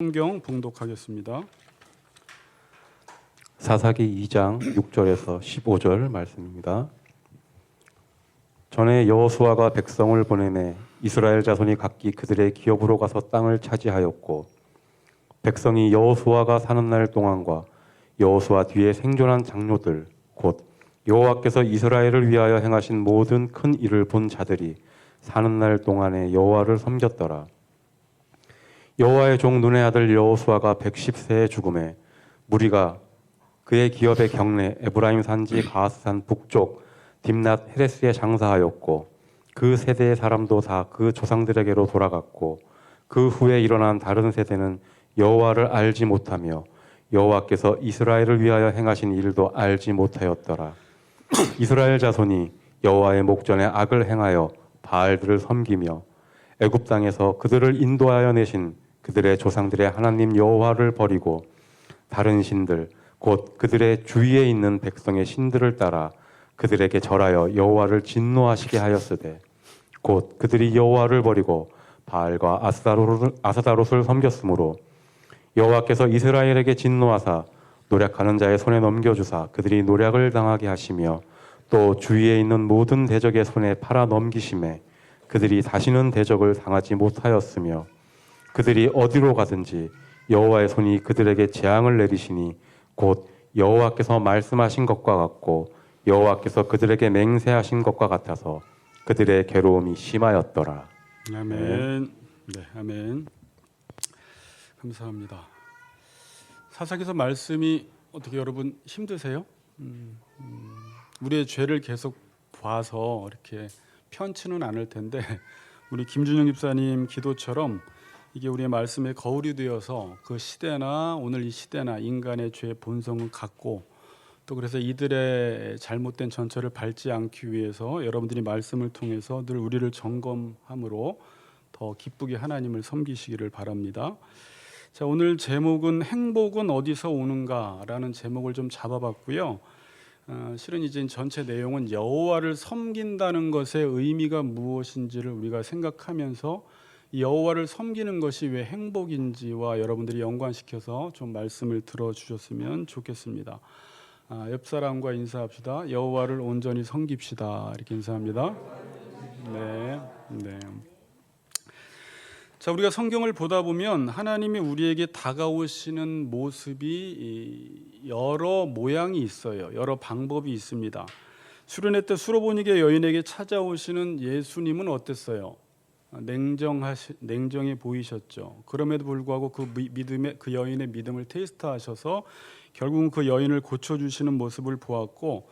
성경 봉독하겠습니다. 사사기 2장 6절에서 15절 말씀입니다. 전에 여호수아가 백성을 보내매 이스라엘 자손이 각기 그들의 기업으로 가서 땅을 차지하였고, 백성이 여호수아가 사는 날 동안과 여호수아 뒤에 생존한 장로들 곧 여호와께서 이스라엘을 위하여 행하신 모든 큰 일을 본 자들이 사는 날 동안에 여호와를 섬겼더라. 여호와의 종 눈의 아들 여호수아가 110세에 죽음에 무리가 그의 기업의 경내 에브라임 산지 가스산 북쪽 딥낫 헤레스에 장사하였고, 그 세대의 사람도 다 그 조상들에게로 돌아갔고, 그 후에 일어난 다른 세대는 여호와를 알지 못하며 여호와께서 이스라엘을 위하여 행하신 일도 알지 못하였더라. 이스라엘 자손이 여호와의 목전에 악을 행하여 바알들을 섬기며 애굽 땅에서 그들을 인도하여 내신 그들의 조상들의 하나님 여호와를 버리고 다른 신들 곧 그들의 주위에 있는 백성의 신들을 따라 그들에게 절하여 여호와를 진노하시게 하였으되, 곧 그들이 여호와를 버리고 바알과 아스다롯을 섬겼으므로 여호와께서 이스라엘에게 진노하사 노략하는 자의 손에 넘겨주사 그들이 노략을 당하게 하시며, 또 주위에 있는 모든 대적의 손에 팔아 넘기심에 그들이 다시는 대적을 당하지 못하였으며, 그들이 어디로 가든지 여호와의 손이 그들에게 재앙을 내리시니 곧 여호와께서 말씀하신 것과 같고 여호와께서 그들에게 맹세하신 것과 같아서 그들의 괴로움이 심하였더라. 아멘. 네, 아멘. 감사합니다. 사사기서 말씀이 어떻게 여러분 힘드세요? 우리의 죄를 계속 봐서 이렇게 편치는 않을 텐데, 우리 김준영 집사님 기도처럼 이게 우리의 말씀의 거울이 되어서 그 시대나 오늘 이 시대나 인간의 죄의 본성을 갖고, 또 그래서 이들의 잘못된 전철을 밟지 않기 위해서 여러분들이 말씀을 통해서 늘 우리를 점검함으로 더 기쁘게 하나님을 섬기시기를 바랍니다. 자, 오늘 제목은 행복은 어디서 오는가라는 제목을 좀 잡아봤고요. 실은 이제 전체 내용은 여호와를 섬긴다는 것의 의미가 무엇인지를 우리가 생각하면서 여호와를 섬기는 것이 왜 행복인지와 여러분들이 연관시켜서 좀 말씀을 들어주셨으면 좋겠습니다. 옆 사람과 인사합시다. 여호와를 온전히 섬깁시다. 이렇게 인사합니다. 네, 네. 자, 우리가 성경을 보다 보면 하나님이 우리에게 다가오시는 모습이 여러 모양이 있어요. 여러 방법이 있습니다. 수련회 때 수로보니게 여인에게 찾아오시는 예수님은 어땠어요? 냉정해 보이셨죠. 그럼에도 불구하고 그 여인의 믿음을 테스트하셔서 결국은 그 여인을 고쳐주시는 모습을 보았고,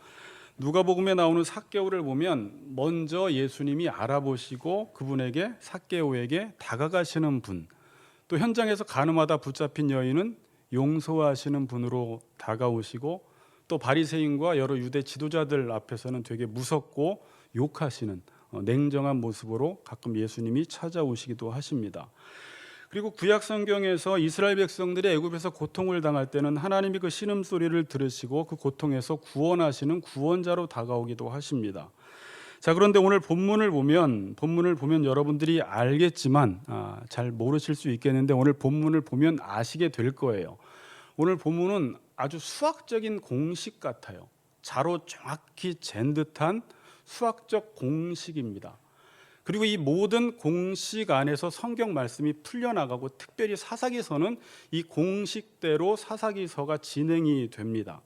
누가복음에 나오는 삭개오를 보면 먼저 예수님이 알아보시고 그분에게, 삭개오에게 다가가시는 분, 또 현장에서 가늠하다 붙잡힌 여인은 용서하시는 분으로 다가오시고, 또 바리새인과 여러 유대 지도자들 앞에서는 되게 무섭고 욕하시는 냉정한 모습으로 가끔 예수님이 찾아오시기도 하십니다. 그리고 구약 성경에서 이스라엘 백성들이 애굽에서 고통을 당할 때는 하나님이 그 신음소리를 들으시고 그 고통에서 구원하시는 구원자로 다가오기도 하십니다. 자, 그런데 오늘 본문을 보면 여러분들이 알겠지만 잘 모르실 수 있겠는데, 오늘 본문을 보면 아시게 될 거예요. 오늘 본문은 아주 수학적인 공식 같아요. 자로 정확히 잰 듯한 수학적 공식입니다. 그리고 이 모든 공식 안에서 성경 말씀이 풀려나가고, 특별히 사사기서는 이 공식대로 사사기서가 진행이 됩니다.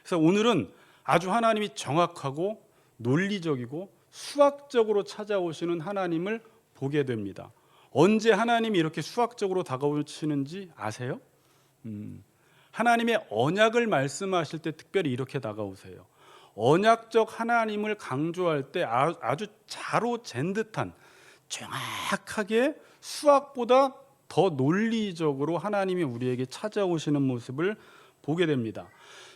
그래서 오늘은 아주 하나님이 정확하고 논리적이고 수학적으로 찾아오시는 하나님을 보게 됩니다. 언제 하나님이 이렇게 수학적으로 다가오시는지 아세요? 하나님의 언약을 말씀하실 때 특별히 이렇게 다가오세요. 언약적 하나님을 강조할 때 아주 자로 잰 듯한, 정확하게 수학보다 더 논리적으로 하나님이 우리에게 찾아오시는 모습을 보게 됩니다.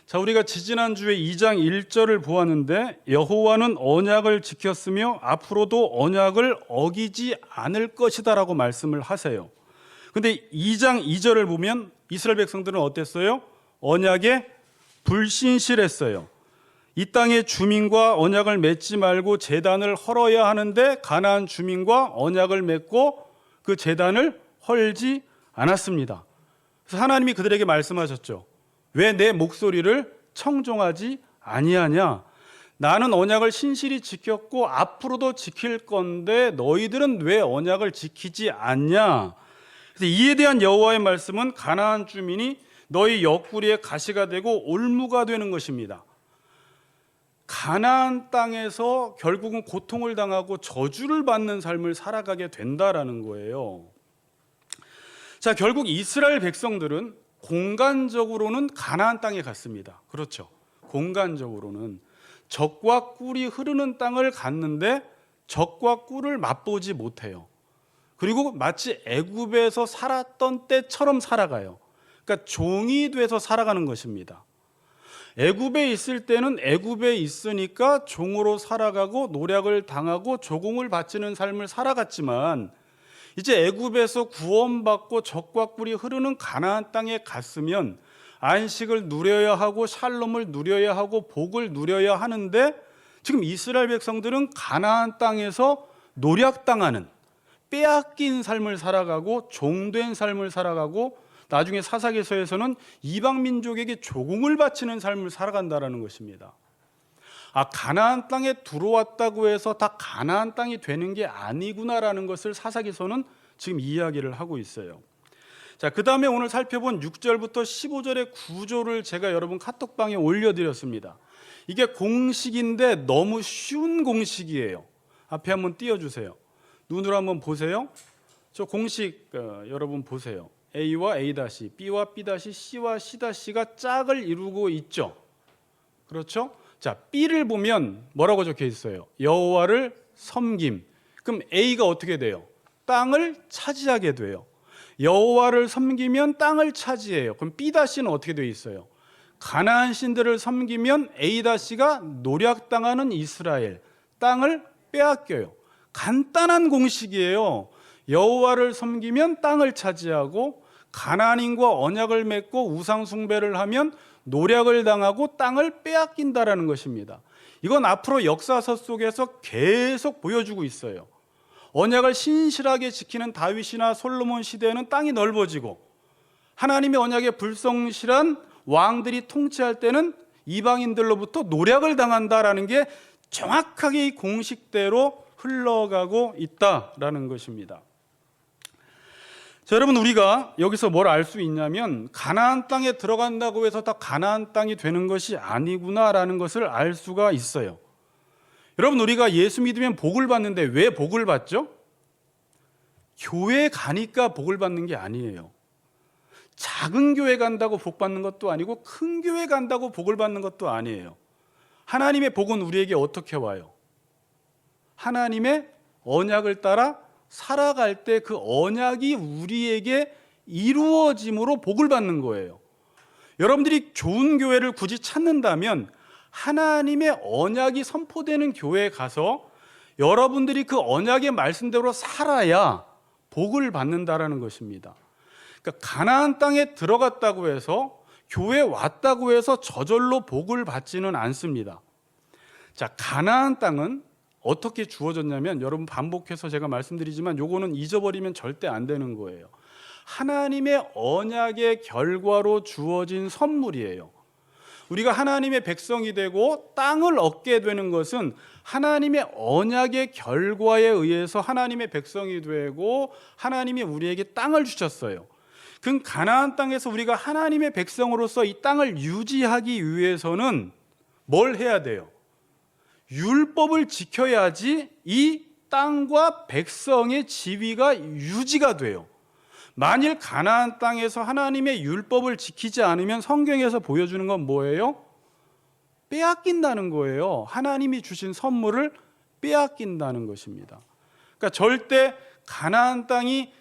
자, 우리가 지지난주에 2장 1절을 보았는데, 여호와는 언약을 지켰으며 앞으로도 언약을 어기지 않을 것이다 라고 말씀을 하세요. 그런데 2장 2절을 보면 이스라엘 백성들은 어땠어요? 언약에 불신실했어요. 이 땅의 주민과 언약을 맺지 말고 제단을 헐어야 하는데 가나안 주민과 언약을 맺고 그 제단을 헐지 않았습니다. 그래서 하나님이 그들에게 말씀하셨죠. 왜 내 목소리를 청종하지 아니하냐? 나는 언약을 신실히 지켰고 앞으로도 지킬 건데 너희들은 왜 언약을 지키지 않냐? 그래서 이에 대한 여호와의 말씀은 가나안 주민이 너희 옆구리에 가시가 되고 올무가 되는 것입니다. 가나안 땅에서 결국은 고통을 당하고 저주를 받는 삶을 살아가게 된다라는 거예요. 자, 결국 이스라엘 백성들은 공간적으로는 가나안 땅에 갔습니다. 그렇죠. 공간적으로는 젖과 꿀이 흐르는 땅을 갔는데 젖과 꿀을 맛보지 못해요. 그리고 마치 애굽에서 살았던 때처럼 살아가요. 그러니까 종이 돼서 살아가는 것입니다. 애굽에 있을 때는 애굽에 있으니까 종으로 살아가고 노략을 당하고 조공을 바치는 삶을 살아갔지만 이제 애굽에서 구원받고 젖과 꿀이 흐르는 가나안 땅에 갔으면 안식을 누려야 하고 샬롬을 누려야 하고 복을 누려야 하는데 지금 이스라엘 백성들은 가나안 땅에서 노략당하는 빼앗긴 삶을 살아가고 종된 삶을 살아가고 나중에 사사기서에서는 이방 민족에게 조공을 바치는 삶을 살아간다라는 것입니다. 가나안 땅에 들어왔다고 해서 다 가나안 땅이 되는 게 아니구나라는 것을 사사기서는 지금 이야기를 하고 있어요. 자, 그다음에 오늘 살펴본 6절부터 15절의 구조를 제가 여러분 카톡방에 올려드렸습니다. 이게 공식인데 너무 쉬운 공식이에요. 앞에 한번 띄워주세요. 눈으로 한번 보세요. 저 공식 여러분 보세요. A와 A-, B와 B-, C와 C-가 짝을 이루고 있죠. 그렇죠? 자, B를 보면 뭐라고 적혀 있어요? 여호와를 섬김. 그럼 A가 어떻게 돼요? 땅을 차지하게 돼요. 여호와를 섬기면 땅을 차지해요. 그럼 B-는 어떻게 되어 있어요? 가나안 신들을 섬기면 A-가 노략당하는 이스라엘, 땅을 빼앗겨요. 간단한 공식이에요. 여호와를 섬기면 땅을 차지하고 가나안인과 언약을 맺고 우상 숭배를 하면 노략을 당하고 땅을 빼앗긴다라는 것입니다. 이건 앞으로 역사서 속에서 계속 보여주고 있어요. 언약을 신실하게 지키는 다윗이나 솔로몬 시대에는 땅이 넓어지고 하나님의 언약에 불성실한 왕들이 통치할 때는 이방인들로부터 노략을 당한다라는 게 정확하게 이 공식대로 흘러가고 있다라는 것입니다. 자, 여러분, 우리가 여기서 뭘 알 수 있냐면 가나안 땅에 들어간다고 해서 다 가나안 땅이 되는 것이 아니구나라는 것을 알 수가 있어요. 여러분, 우리가 예수 믿으면 복을 받는데 왜 복을 받죠? 교회 가니까 복을 받는 게 아니에요. 작은 교회 간다고 복 받는 것도 아니고 큰 교회 간다고 복을 받는 것도 아니에요. 하나님의 복은 우리에게 어떻게 와요? 하나님의 언약을 따라 살아갈 때 그 언약이 우리에게 이루어짐으로 복을 받는 거예요. 여러분들이 좋은 교회를 굳이 찾는다면 하나님의 언약이 선포되는 교회에 가서 여러분들이 그 언약의 말씀대로 살아야 복을 받는다라는 것입니다. 그러니까 가나안 땅에 들어갔다고 해서 교회에 왔다고 해서 저절로 복을 받지는 않습니다. 자, 가나안 땅은 어떻게 주어졌냐면 여러분 반복해서 제가 말씀드리지만 요거는 잊어버리면 절대 안 되는 거예요. 하나님의 언약의 결과로 주어진 선물이에요. 우리가 하나님의 백성이 되고 땅을 얻게 되는 것은 하나님의 언약의 결과에 의해서 하나님의 백성이 되고 하나님이 우리에게 땅을 주셨어요. 그 가나안 땅에서 우리가 하나님의 백성으로서 이 땅을 유지하기 위해서는 뭘 해야 돼요? 율법을 지켜야지 이 땅과 백성의 지위가 유지가 돼요. 만일 가나안 땅에서 하나님의 율법을 지키지 않으면 성경에서 보여주는 건 뭐예요? 빼앗긴다는 거예요. 하나님이 주신 선물을 빼앗긴다는 것입니다. 그러니까 절대 가나안 땅이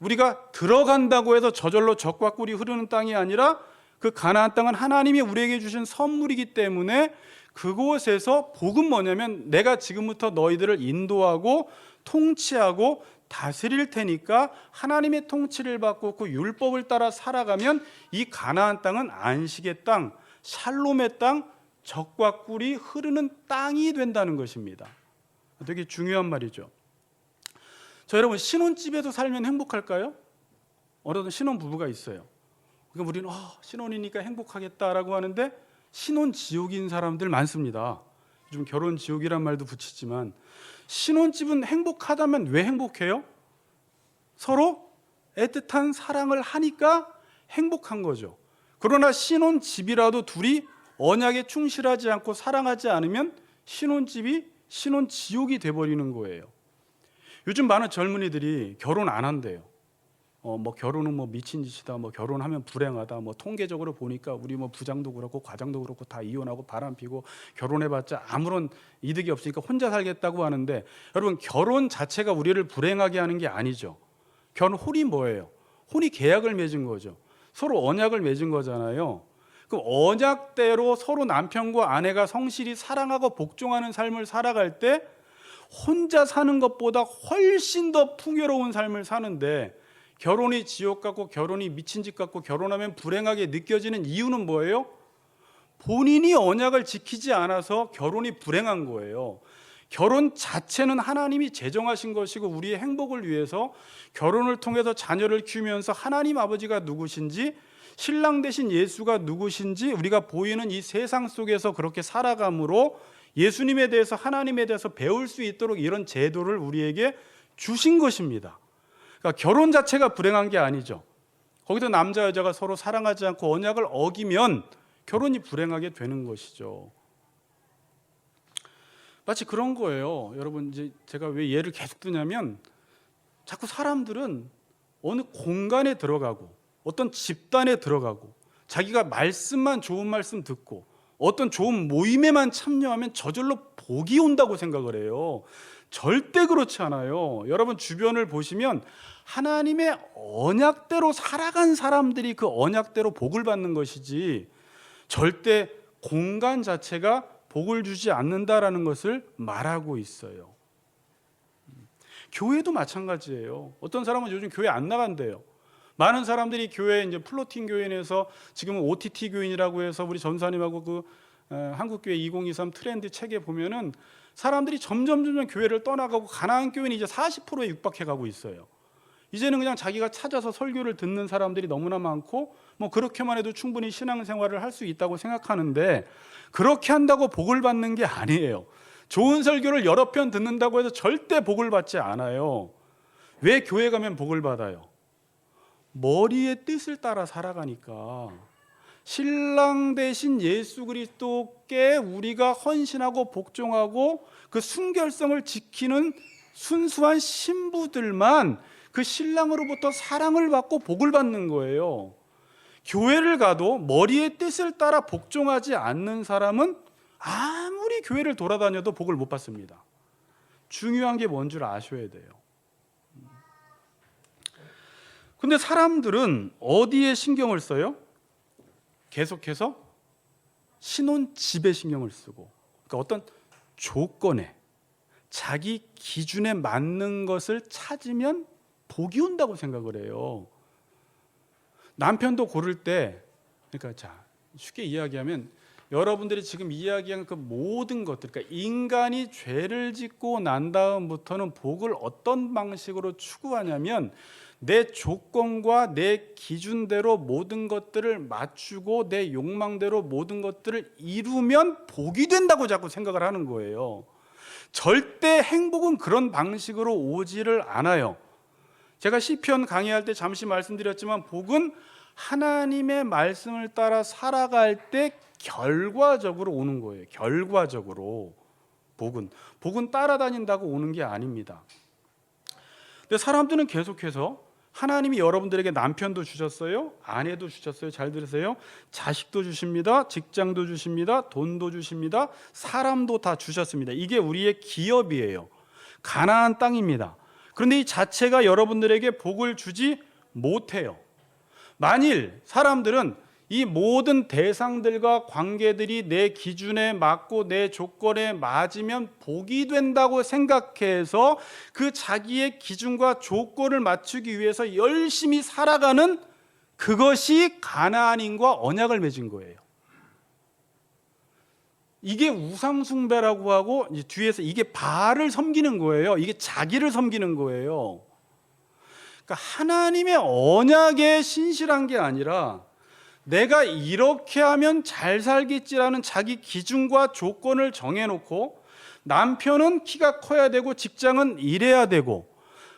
우리가 들어간다고 해서 저절로 젖과 꿀이 흐르는 땅이 아니라 그 가나안 땅은 하나님이 우리에게 주신 선물이기 때문에 그곳에서 복은 뭐냐면 내가 지금부터 너희들을 인도하고 통치하고 다스릴 테니까 하나님의 통치를 받고 그 율법을 따라 살아가면 이 가나안 땅은 안식의 땅, 샬롬의 땅, 젖과 꿀이 흐르는 땅이 된다는 것입니다. 되게 중요한 말이죠. 자, 여러분, 신혼집에서 살면 행복할까요? 어떤 신혼 부부가 있어요. 그러니까 우리는 신혼이니까 행복하겠다라고 하는데 신혼 지옥인 사람들 많습니다. 요즘 결혼 지옥이란 말도 붙이지만 신혼집은 행복하다면 왜 행복해요? 서로 애틋한 사랑을 하니까 행복한 거죠. 그러나 신혼집이라도 둘이 언약에 충실하지 않고 사랑하지 않으면 신혼집이 신혼지옥이 돼버리는 거예요. 요즘 많은 젊은이들이 결혼 안 한대요. 결혼은 미친 짓이다. 결혼하면 불행하다. 통계적으로 보니까 우리 부장도 그렇고 과장도 그렇고 다 이혼하고 바람 피고 결혼해봤자 아무런 이득이 없으니까 혼자 살겠다고 하는데, 여러분 결혼 자체가 우리를 불행하게 하는 게 아니죠. 혼이 뭐예요? 혼이 계약을 맺은 거죠. 서로 언약을 맺은 거잖아요. 그 언약대로 서로 남편과 아내가 성실히 사랑하고 복종하는 삶을 살아갈 때 혼자 사는 것보다 훨씬 더 풍요로운 삶을 사는데, 결혼이 지옥 같고 결혼이 미친 짓 같고 결혼하면 불행하게 느껴지는 이유는 뭐예요? 본인이 언약을 지키지 않아서 결혼이 불행한 거예요. 결혼 자체는 하나님이 제정하신 것이고 우리의 행복을 위해서 결혼을 통해서 자녀를 키우면서 하나님 아버지가 누구신지, 신랑 되신 예수가 누구신지 우리가 보이는 이 세상 속에서 그렇게 살아감으로 예수님에 대해서, 하나님에 대해서 배울 수 있도록 이런 제도를 우리에게 주신 것입니다. 그러니까 결혼 자체가 불행한 게 아니죠. 거기서 남자 여자가 서로 사랑하지 않고 언약을 어기면 결혼이 불행하게 되는 것이죠. 마치 그런 거예요. 여러분, 이제 제가 왜 예를 계속 드냐면, 자꾸 사람들은 어느 공간에 들어가고 어떤 집단에 들어가고 자기가 말씀만 좋은 말씀 듣고 어떤 좋은 모임에만 참여하면 저절로 복이 온다고 생각을 해요. 절대 그렇지 않아요. 여러분 주변을 보시면 하나님의 언약대로 살아간 사람들이 그 언약대로 복을 받는 것이지, 절대 공간 자체가 복을 주지 않는다라는 것을 말하고 있어요. 교회도 마찬가지예요. 어떤 사람은 요즘 교회 안 나간대요. 많은 사람들이 교회, 이제 플로팅 교인에서 지금은 OTT 교인이라고 해서 우리 전사님하고 한국교회 2023 트렌드 책에 보면은 사람들이 점점 교회를 떠나가고 가나안 교인이 이제 40%에 육박해 가고 있어요. 이제는 그냥 자기가 찾아서 설교를 듣는 사람들이 너무나 많고 그렇게만 해도 충분히 신앙생활을 할 수 있다고 생각하는데, 그렇게 한다고 복을 받는 게 아니에요. 좋은 설교를 여러 편 듣는다고 해서 절대 복을 받지 않아요. 왜 교회 가면 복을 받아요? 머리의 뜻을 따라 살아가니까. 신랑 대신 예수 그리스도께 우리가 헌신하고 복종하고 그 순결성을 지키는 순수한 신부들만 그 신랑으로부터 사랑을 받고 복을 받는 거예요. 교회를 가도 머리의 뜻을 따라 복종하지 않는 사람은 아무리 교회를 돌아다녀도 복을 못 받습니다. 중요한 게 뭔 줄 아셔야 돼요. 근데 사람들은 어디에 신경을 써요? 계속해서 신혼집에 신경을 쓰고, 그러니까 어떤 조건에, 자기 기준에 맞는 것을 찾으면 복이 온다고 생각을 해요. 남편도 고를 때, 그러니까 쉽게 이야기하면 여러분들이 지금 이야기한 그 모든 것들, 그러니까 인간이 죄를 짓고 난 다음부터는 복을 어떤 방식으로 추구하냐면, 내 조건과 내 기준대로 모든 것들을 맞추고 내 욕망대로 모든 것들을 이루면 복이 된다고 자꾸 생각을 하는 거예요. 절대 행복은 그런 방식으로 오지를 않아요. 제가 시편 강의할 때 잠시 말씀드렸지만, 복은 하나님의 말씀을 따라 살아갈 때 결과적으로 오는 거예요. 결과적으로 복은 따라다닌다고 오는 게 아닙니다. 근데 사람들은 계속해서 하나님이 여러분들에게 남편도 주셨어요, 아내도 주셨어요. 잘 들으세요. 자식도 주십니다, 직장도 주십니다, 돈도 주십니다, 사람도 다 주셨습니다. 이게 우리의 기업이에요. 가나안 땅입니다. 그런데 이 자체가 여러분들에게 복을 주지 못해요. 만일 사람들은 이 모든 대상들과 관계들이 내 기준에 맞고 내 조건에 맞으면 복이 된다고 생각해서 그 자기의 기준과 조건을 맞추기 위해서 열심히 살아가는, 그것이 가나안인과 언약을 맺은 거예요. 이게 우상숭배라고 하고, 뒤에서 이게 바알을 섬기는 거예요. 이게 자기를 섬기는 거예요. 그러니까 하나님의 언약에 신실한 게 아니라 내가 이렇게 하면 잘 살겠지라는 자기 기준과 조건을 정해놓고 남편은 키가 커야 되고 직장은 일해야 되고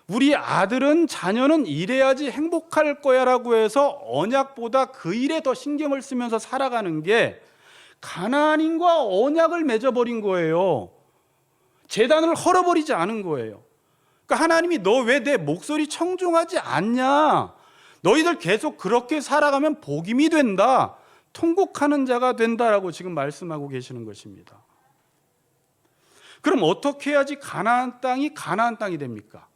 우리 아들은 자녀는 일해야지 행복할 거야라고 해서 언약보다 그 일에 더 신경을 쓰면서 살아가는 게 가나안인과 언약을 맺어버린 거예요. 제단을 헐어버리지 않은 거예요. 그러니까 하나님이 너 왜 내 목소리 청종하지 않냐? 너희들 계속 그렇게 살아가면 복임이 된다. 통곡하는 자가 된다라고 지금 말씀하고 계시는 것입니다. 그럼 어떻게 해야지 가나안 땅이 가나안 땅이 됩니까?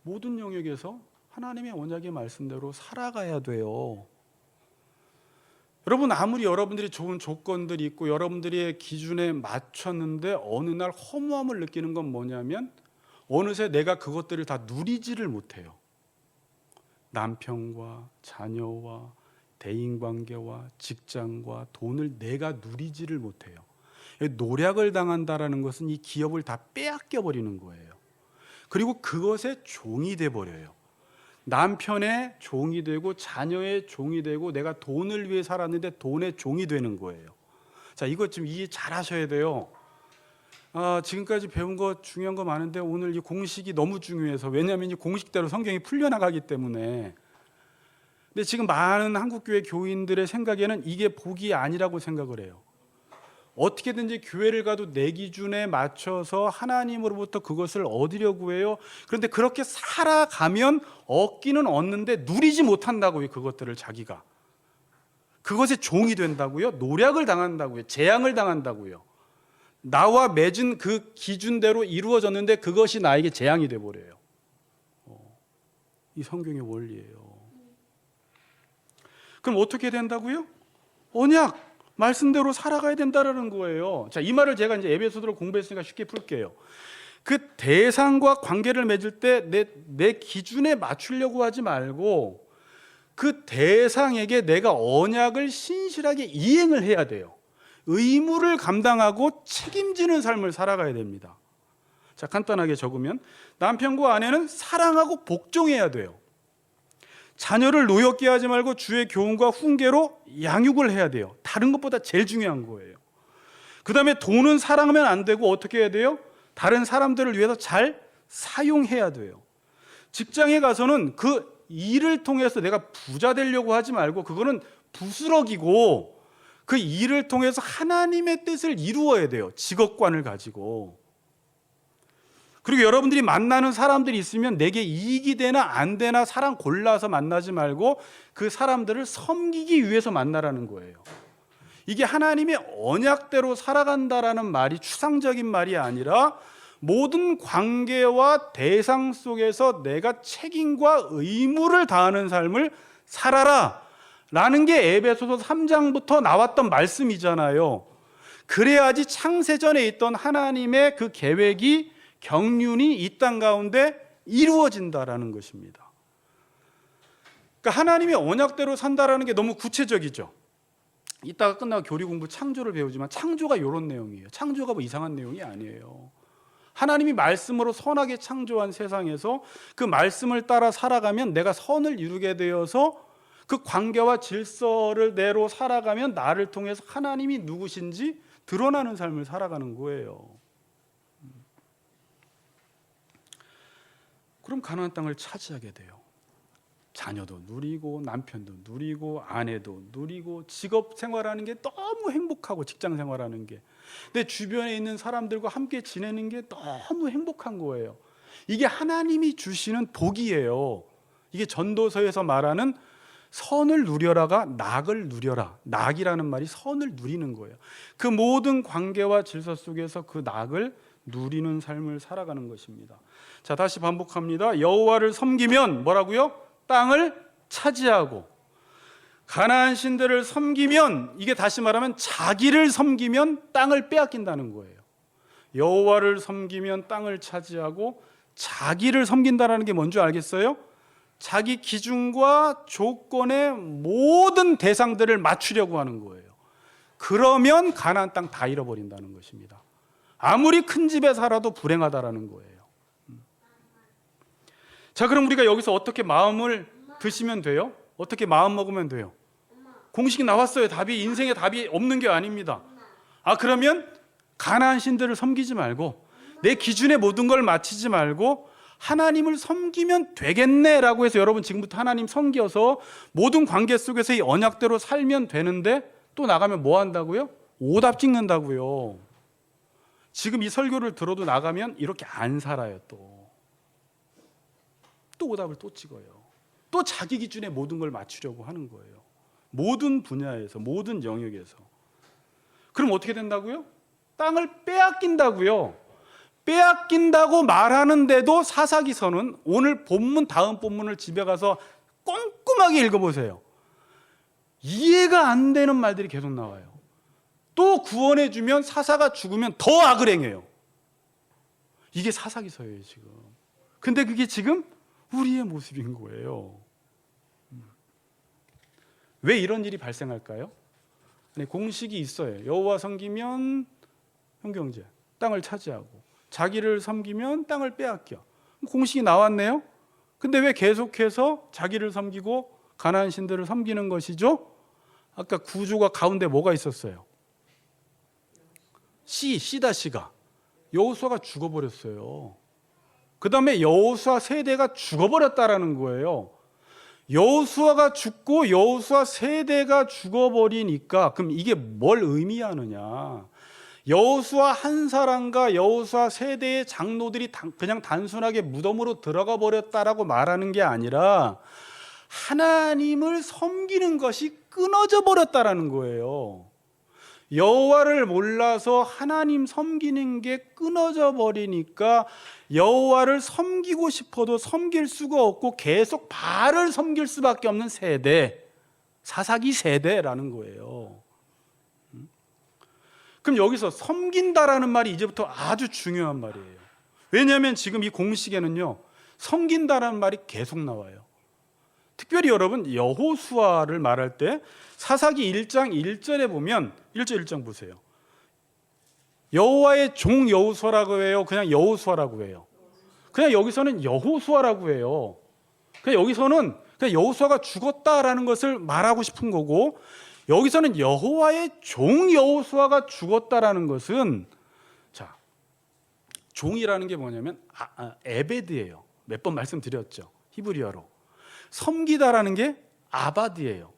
모든 영역에서 하나님의 언약의 말씀대로 살아가야 돼요. 여러분, 아무리 여러분들이 좋은 조건들이 있고 여러분들의 기준에 맞췄는데 어느 날 허무함을 느끼는 건 뭐냐면 어느새 내가 그것들을 다 누리지를 못해요. 남편과 자녀와 대인관계와 직장과 돈을 내가 누리지를 못해요. 노략을 당한다라는 것은 이 기업을 다 빼앗겨 버리는 거예요. 그리고 그것의 종이 돼 버려요. 남편의 종이 되고 자녀의 종이 되고 내가 돈을 위해 살았는데 돈의 종이 되는 거예요. 자, 이것 좀 이해 잘 하셔야 돼요. 지금까지 배운 거 중요한 거 많은데 오늘 이 공식이 너무 중요해서, 왜냐하면 이 공식대로 성경이 풀려나가기 때문에. 근데 지금 많은 한국교회 교인들의 생각에는 이게 복이 아니라고 생각을 해요. 어떻게든지 교회를 가도 내 기준에 맞춰서 하나님으로부터 그것을 얻으려고 해요. 그런데 그렇게 살아가면 얻기는 얻는데 누리지 못한다고요. 그것들을 자기가 그것의 종이 된다고요. 노략을 당한다고요. 재앙을 당한다고요. 나와 맺은 그 기준대로 이루어졌는데 그것이 나에게 재앙이 돼버려요. 이 성경의 원리예요. 그럼 어떻게 된다고요? 언약 말씀대로 살아가야 된다라는 거예요. 자, 이 말을 제가 이제 에베소서를 공부했으니까 쉽게 풀게요. 그 대상과 관계를 맺을 때 내 기준에 맞추려고 하지 말고 그 대상에게 내가 언약을 신실하게 이행을 해야 돼요. 의무를 감당하고 책임지는 삶을 살아가야 됩니다. 자, 간단하게 적으면 남편과 아내는 사랑하고 복종해야 돼요. 자녀를 노엽게 하지 말고 주의 교훈과 훈계로 양육을 해야 돼요. 다른 것보다 제일 중요한 거예요. 그 다음에 돈은 사랑하면 안 되고 어떻게 해야 돼요? 다른 사람들을 위해서 잘 사용해야 돼요. 직장에 가서는 그 일을 통해서 내가 부자 되려고 하지 말고 그거는 부스러기고 그 일을 통해서 하나님의 뜻을 이루어야 돼요. 직업관을 가지고. 그리고 여러분들이 만나는 사람들이 있으면 내게 이익이 되나 안 되나 사람 골라서 만나지 말고 그 사람들을 섬기기 위해서 만나라는 거예요. 이게 하나님의 언약대로 살아간다라는 말이 추상적인 말이 아니라 모든 관계와 대상 속에서 내가 책임과 의무를 다하는 삶을 살아라 라는 게 에베소서 3장부터 나왔던 말씀이잖아요. 그래야지 창세전에 있던 하나님의 그 계획이 경륜이 이 땅 가운데 이루어진다라는 것입니다. 그러니까 하나님의 언약대로 산다라는 게 너무 구체적이죠. 이따가 끝나고 교리 공부 창조를 배우지만 창조가 이런 내용이에요. 창조가 뭐 이상한 내용이 아니에요. 하나님이 말씀으로 선하게 창조한 세상에서 그 말씀을 따라 살아가면 내가 선을 이루게 되어서 그 관계와 질서를 대로 살아가면 나를 통해서 하나님이 누구신지 드러나는 삶을 살아가는 거예요. 그럼 가나안 땅을 차지하게 돼요. 자녀도 누리고 남편도 누리고 아내도 누리고 직업 생활하는 게 너무 행복하고 직장 생활하는 게 내 주변에 있는 사람들과 함께 지내는 게 너무 행복한 거예요. 이게 하나님이 주시는 복이에요. 이게 전도서에서 말하는 선을 누려라가 낙을 누려라. 낙이라는 말이 선을 누리는 거예요. 그 모든 관계와 질서 속에서 그 낙을 누리는 삶을 살아가는 것입니다. 자, 다시 반복합니다. 여호와를 섬기면 뭐라고요? 땅을 차지하고, 가나안 신들을 섬기면, 이게 다시 말하면 자기를 섬기면 땅을 빼앗긴다는 거예요. 여호와를 섬기면 땅을 차지하고 자기를 섬긴다는 게 뭔지 알겠어요? 자기 기준과 조건의 모든 대상들을 맞추려고 하는 거예요. 그러면 가나안 땅 다 잃어버린다는 것입니다. 아무리 큰 집에 살아도 불행하다라는 거예요. 자, 그럼 우리가 여기서 어떻게 마음을 드시면 돼요? 어떻게 마음 먹으면 돼요? 공식이 나왔어요. 답이, 인생에 답이 없는 게 아닙니다. 그러면 가나안 신들을 섬기지 말고 내 기준에 모든 걸 맞추지 말고 하나님을 섬기면 되겠네라고 해서 여러분 지금부터 하나님 섬겨서 모든 관계 속에서 이 언약대로 살면 되는데, 또 나가면 뭐 한다고요? 오답 찍는다고요. 지금 이 설교를 들어도 나가면 이렇게 안 살아요. 또 오답을 또 찍어요. 또 자기 기준에 모든 걸 맞추려고 하는 거예요. 모든 분야에서, 모든 영역에서. 그럼 어떻게 된다고요? 땅을 빼앗긴다고요. 빼앗긴다고 말하는데도 사사기서는, 오늘 본문 다음 본문을 집에 가서 꼼꼼하게 읽어보세요. 이해가 안 되는 말들이 계속 나와요. 또 구원해주면 사사가 죽으면 더 악을 행해요. 이게 사사기서예요 지금. 근데 그게 지금 우리의 모습인 거예요. 왜 이런 일이 발생할까요? 공식이 있어요. 여호와 섬기면 형경제, 땅을 차지하고, 자기를 섬기면 땅을 빼앗겨. 공식이 나왔네요. 근데 왜 계속해서 자기를 섬기고 가나안 신들을 섬기는 것이죠? 아까 구조가 가운데 뭐가 있었어요? C가 여호수아가 죽어버렸어요. 그 다음에 여호수아 세대가 죽어버렸다라는 거예요. 여호수아가 죽고 여호수아 세대가 죽어버리니까 그럼 이게 뭘 의미하느냐? 여호수아 한 사람과 여호수아 세대의 장로들이 그냥 단순하게 무덤으로 들어가 버렸다라고 말하는 게 아니라 하나님을 섬기는 것이 끊어져 버렸다라는 거예요. 여호와를 몰라서 하나님 섬기는 게 끊어져 버리니까 여호와를 섬기고 싶어도 섬길 수가 없고 계속 바알을 섬길 수밖에 없는 세대, 사사기 세대라는 거예요. 그럼 여기서 섬긴다라는 말이 이제부터 아주 중요한 말이에요. 왜냐하면 지금 이 공식에는요, 섬긴다라는 말이 계속 나와요. 특별히 여러분 여호수아를 말할 때 사사기 1장 1절에 보면 1절 1장 보세요. 여호와의 종 여호수아라고 해요? 그냥 여호수아라고 해요? 그냥 여기서는 여호수아라고 해요. 그냥 여기서는 그냥 여호수아가 죽었다라는 것을 말하고 싶은 거고, 여기서는 여호와의 종 여호수아가 죽었다라는 것은, 자, 종이라는 게 뭐냐면 에베드예요. 몇 번 말씀드렸죠. 히브리어로. 섬기다라는 게 아바드예요.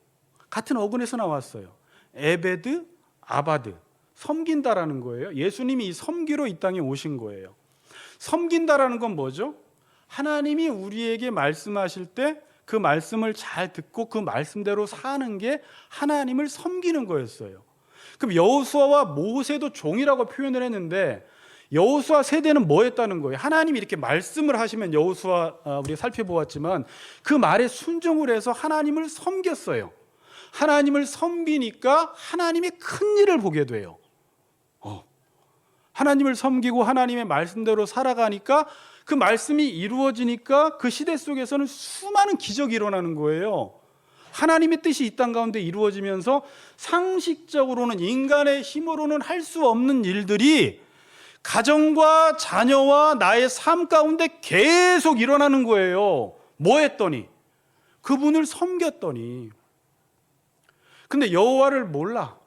같은 어근에서 나왔어요. 에베드, 아바드. 섬긴다라는 거예요. 예수님이 이 섬기로 이 땅에 오신 거예요. 섬긴다라는 건 뭐죠? 하나님이 우리에게 말씀하실 때 그 말씀을 잘 듣고 그 말씀대로 사는 게 하나님을 섬기는 거였어요. 그럼 여호수아와 모세도 종이라고 표현을 했는데, 여호수아 세대는 뭐 했다는 거예요? 하나님이 이렇게 말씀을 하시면, 여호수아 우리가 살펴보았지만 그 말에 순종을 해서 하나님을 섬겼어요. 하나님을 섬기니까 하나님의 큰 일을 보게 돼요. 하나님을 섬기고 하나님의 말씀대로 살아가니까 그 말씀이 이루어지니까 그 시대 속에서는 수많은 기적이 일어나는 거예요. 하나님의 뜻이 이 땅 가운데 이루어지면서 상식적으로는, 인간의 힘으로는 할 수 없는 일들이 가정과 자녀와 나의 삶 가운데 계속 일어나는 거예요. 뭐 했더니? 그분을 섬겼더니. 근데 여호와를 몰라.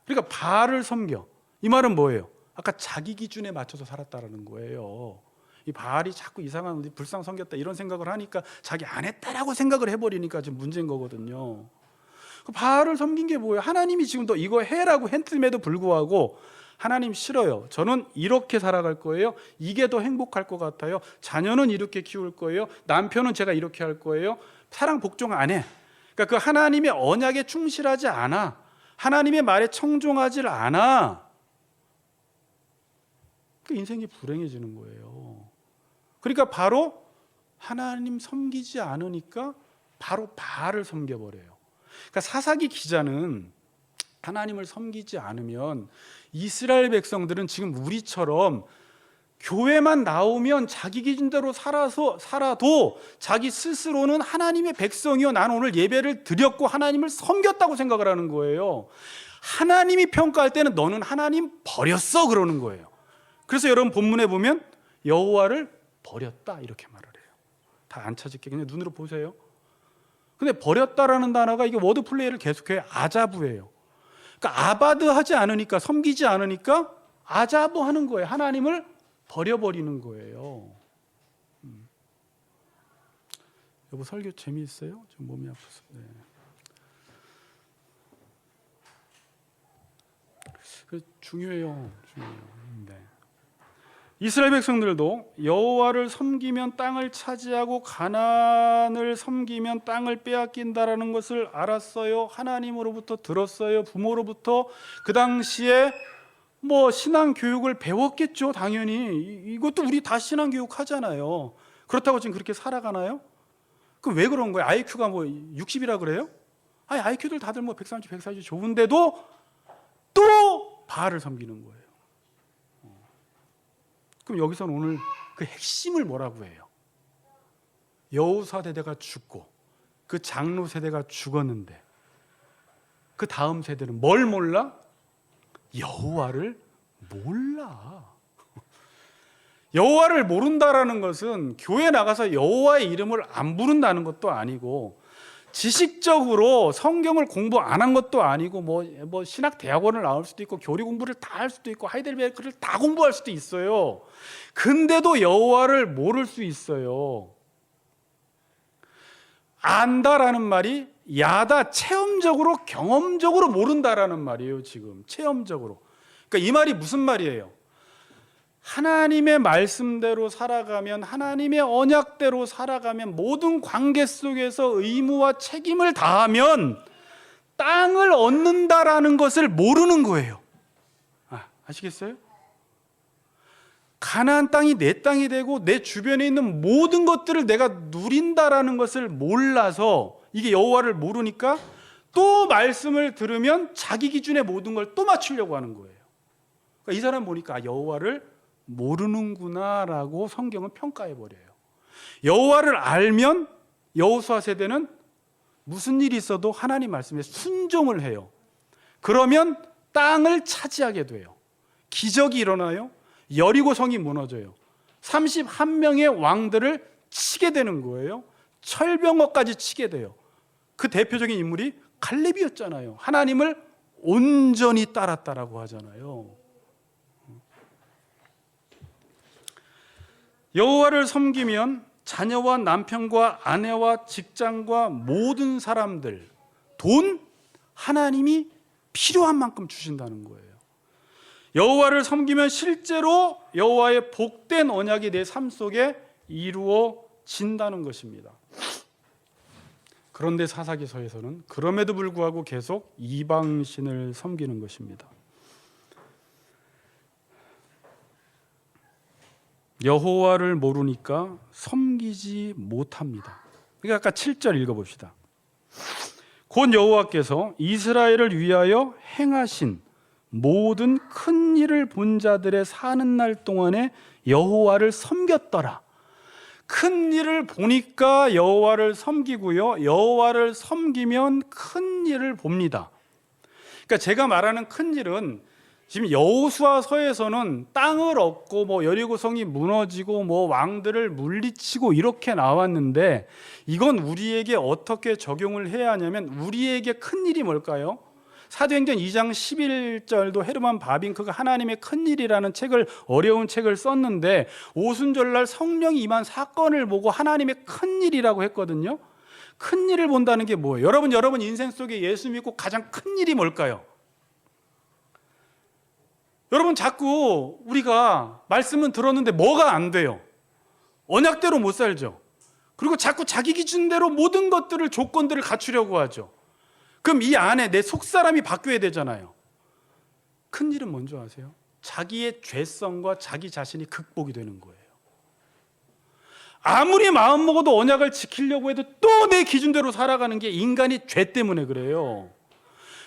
그러니까 바알을 섬겨. 이 말은 뭐예요? 아까 자기 기준에 맞춰서 살았다라는 거예요. 이 바알이 자꾸 이상한 불상 섬겼다 이런 생각을 하니까 자기 안 했다라고 생각을 해버리니까 지금 문제인 거거든요. 그 바알을 섬긴 게 뭐예요? 하나님이 지금도 이거 해라고 했음에도 불구하고 하나님 싫어요. 저는 이렇게 살아갈 거예요. 이게 더 행복할 것 같아요. 자녀는 이렇게 키울 거예요. 남편은 제가 이렇게 할 거예요. 사랑 복종 안 해. 그러니까 그 하나님의 언약에 충실하지 않아. 하나님의 말에 청종하지 않아. 그 인생이 불행해지는 거예요. 그러니까 바로 하나님 섬기지 않으니까 바로 바알을 섬겨버려요. 그러니까 사사기 기자는 하나님을 섬기지 않으면 이스라엘 백성들은 지금 우리처럼 교회만 나오면 자기 기준대로 살아도 자기 스스로는 하나님의 백성이요, 나는 오늘 예배를 드렸고 하나님을 섬겼다고 생각을 하는 거예요. 하나님이 평가할 때는 너는 하나님 버렸어 그러는 거예요. 그래서 여러분 본문에 보면 여호와를 버렸다 이렇게 말을 해요. 다 안 찾을게. 그냥 눈으로 보세요. 근데 버렸다라는 단어가 이게 워드 플레이를 계속해요. 아자부예요. 그러니까 아바드 하지 않으니까, 섬기지 않으니까 아자부 하는 거예요. 하나님을 버려버리는 거예요. 여보 설교 재미있어요? 좀 몸이 아파서. 네. 중요해요. 네. 이스라엘 백성들도 여호와를 섬기면 땅을 차지하고 가나안을 섬기면 땅을 빼앗긴다라는 것을 알았어요. 하나님으로부터 들었어요. 부모로부터 그 당시에 뭐 신앙 교육을 배웠겠죠. 당연히 이것도 우리 다 신앙 교육 하잖아요. 그렇다고 지금 그렇게 살아가나요? 그럼 왜 그런 거예요? IQ가 뭐 60이라 그래요? 아니 IQ들 다들 뭐 130, 140 좋은데도 또 바알을 섬기는 거예요. 그럼 여기서는 오늘 그 핵심을 뭐라고 해요? 여호수아 세대가 죽고 그 장로 세대가 죽었는데 그 다음 세대는 뭘 몰라? 여호와를 몰라. 여호와를 모른다라는 것은 교회 나가서 여호와의 이름을 안 부른다는 것도 아니고 지식적으로 성경을 공부 안 한 것도 아니고 뭐 신학 대학원을 나올 수도 있고 교리 공부를 다 할 수도 있고 하이델베르크를 다 공부할 수도 있어요. 근데도 여호와를 모를 수 있어요. 안다라는 말이 야다, 체험적으로 경험적으로 모른다라는 말이에요. 지금 체험적으로. 그러니까 이 말이 무슨 말이에요? 하나님의 말씀대로 살아가면, 하나님의 언약대로 살아가면, 모든 관계 속에서 의무와 책임을 다하면 땅을 얻는다라는 것을 모르는 거예요. 아시겠어요? 가나안 땅이 내 땅이 되고 내 주변에 있는 모든 것들을 내가 누린다라는 것을 몰라서, 이게 여호와를 모르니까 또 말씀을 들으면 자기 기준의 모든 걸 또 맞추려고 하는 거예요. 그러니까 이 사람 보니까 여호와를 모르는구나라고 성경은 평가해버려요. 여호와를 알면 여호수아 세대는 무슨 일이 있어도 하나님 말씀에 순종을 해요. 그러면 땅을 차지하게 돼요. 기적이 일어나요. 여리고 성이 무너져요. 31명의 왕들을 치게 되는 거예요. 철병거까지 치게 돼요. 그 대표적인 인물이 갈렙이었잖아요. 하나님을 온전히 따랐다라고 하잖아요. 여호와를 섬기면 자녀와 남편과 아내와 직장과 모든 사람들, 돈, 하나님이 필요한 만큼 주신다는 거예요. 여호와를 섬기면 실제로 여호와의 복된 언약이 내 삶 속에 이루어진다는 것입니다. 그런데 사사기서에서는 그럼에도 불구하고 계속 이방신을 섬기는 것입니다. 여호와를 모르니까 섬기지 못합니다. 그러니까 아까 7절 읽어봅시다. 곧 여호와께서 이스라엘을 위하여 행하신 모든 큰 일을 본 자들의 사는 날 동안에 여호와를 섬겼더라. 큰 일을 보니까 여호와를 섬기고요. 여호와를 섬기면 큰 일을 봅니다. 그러니까 제가 말하는 큰 일은 지금 여호수아서에서는 땅을 얻고 뭐 여리고성이 무너지고 뭐 왕들을 물리치고 이렇게 나왔는데, 이건 우리에게 어떻게 적용을 해야 하냐면, 우리에게 큰 일이 뭘까요? 사도행전 2장 11절도 헤르만 바빙크가 하나님의 큰일이라는 책을, 어려운 책을 썼는데 오순절날 성령이 임한 사건을 보고 하나님의 큰일이라고 했거든요. 큰일을 본다는 게 뭐예요? 여러분 인생 속에 예수 믿고 가장 큰일이 뭘까요? 여러분, 자꾸 우리가 말씀은 들었는데 뭐가 안 돼요? 언약대로 못 살죠. 그리고 자꾸 자기 기준대로 모든 것들을, 조건들을 갖추려고 하죠. 그럼 이 안에 내 속사람이 바뀌어야 되잖아요. 큰일은 뭔지 아세요? 자기의 죄성과 자기 자신이 극복이 되는 거예요. 아무리 마음 먹어도 언약을 지키려고 해도 또 내 기준대로 살아가는 게 인간이 죄 때문에 그래요.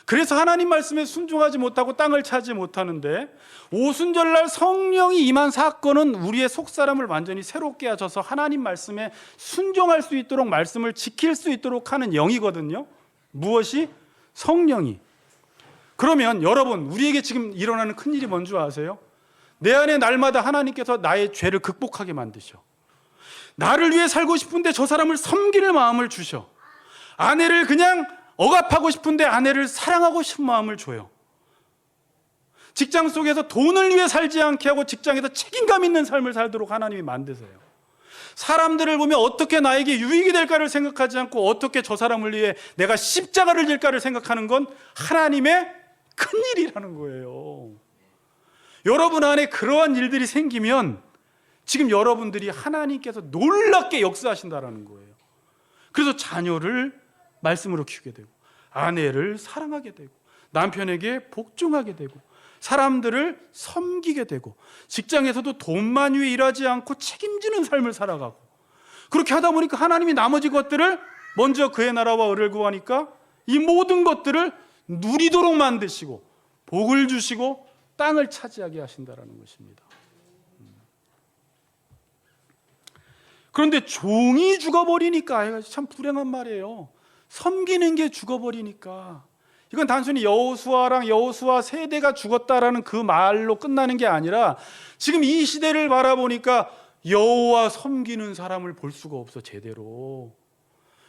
그래서 하나님 말씀에 순종하지 못하고 땅을 차지 못하는데, 오순절날 성령이 임한 사건은 우리의 속사람을 완전히 새롭게 하셔서 하나님 말씀에 순종할 수 있도록, 말씀을 지킬 수 있도록 하는 영이거든요. 무엇이? 성령이. 그러면 여러분, 우리에게 지금 일어나는 큰일이 뭔지 아세요? 내 안에 날마다 하나님께서 나의 죄를 극복하게 만드셔. 나를 위해 살고 싶은데 저 사람을 섬길 마음을 주셔. 아내를 그냥 억압하고 싶은데 아내를 사랑하고 싶은 마음을 줘요. 직장 속에서 돈을 위해 살지 않게 하고 직장에서 책임감 있는 삶을 살도록 하나님이 만드세요. 사람들을 보면 어떻게 나에게 유익이 될까를 생각하지 않고 어떻게 저 사람을 위해 내가 십자가를 질까를 생각하는 건 하나님의 큰일이라는 거예요. 여러분 안에 그러한 일들이 생기면 지금 여러분들이 하나님께서 놀랍게 역사하신다라는 거예요. 그래서 자녀를 말씀으로 키우게 되고 아내를 사랑하게 되고 남편에게 복종하게 되고 사람들을 섬기게 되고 직장에서도 돈만 위해 일하지 않고 책임지는 삶을 살아가고 그렇게 하다 보니까 하나님이 나머지 것들을 먼저 그의 나라와 의를 구하니까 이 모든 것들을 누리도록 만드시고 복을 주시고 땅을 차지하게 하신다라는 것입니다. 그런데 종이 죽어버리니까 참 불행한 말이에요. 섬기는 게 죽어버리니까 이건 단순히 여호수아랑 여호수아 세대가 죽었다라는 그 말로 끝나는 게 아니라 지금 이 시대를 바라보니까 여호와 섬기는 사람을 볼 수가 없어. 제대로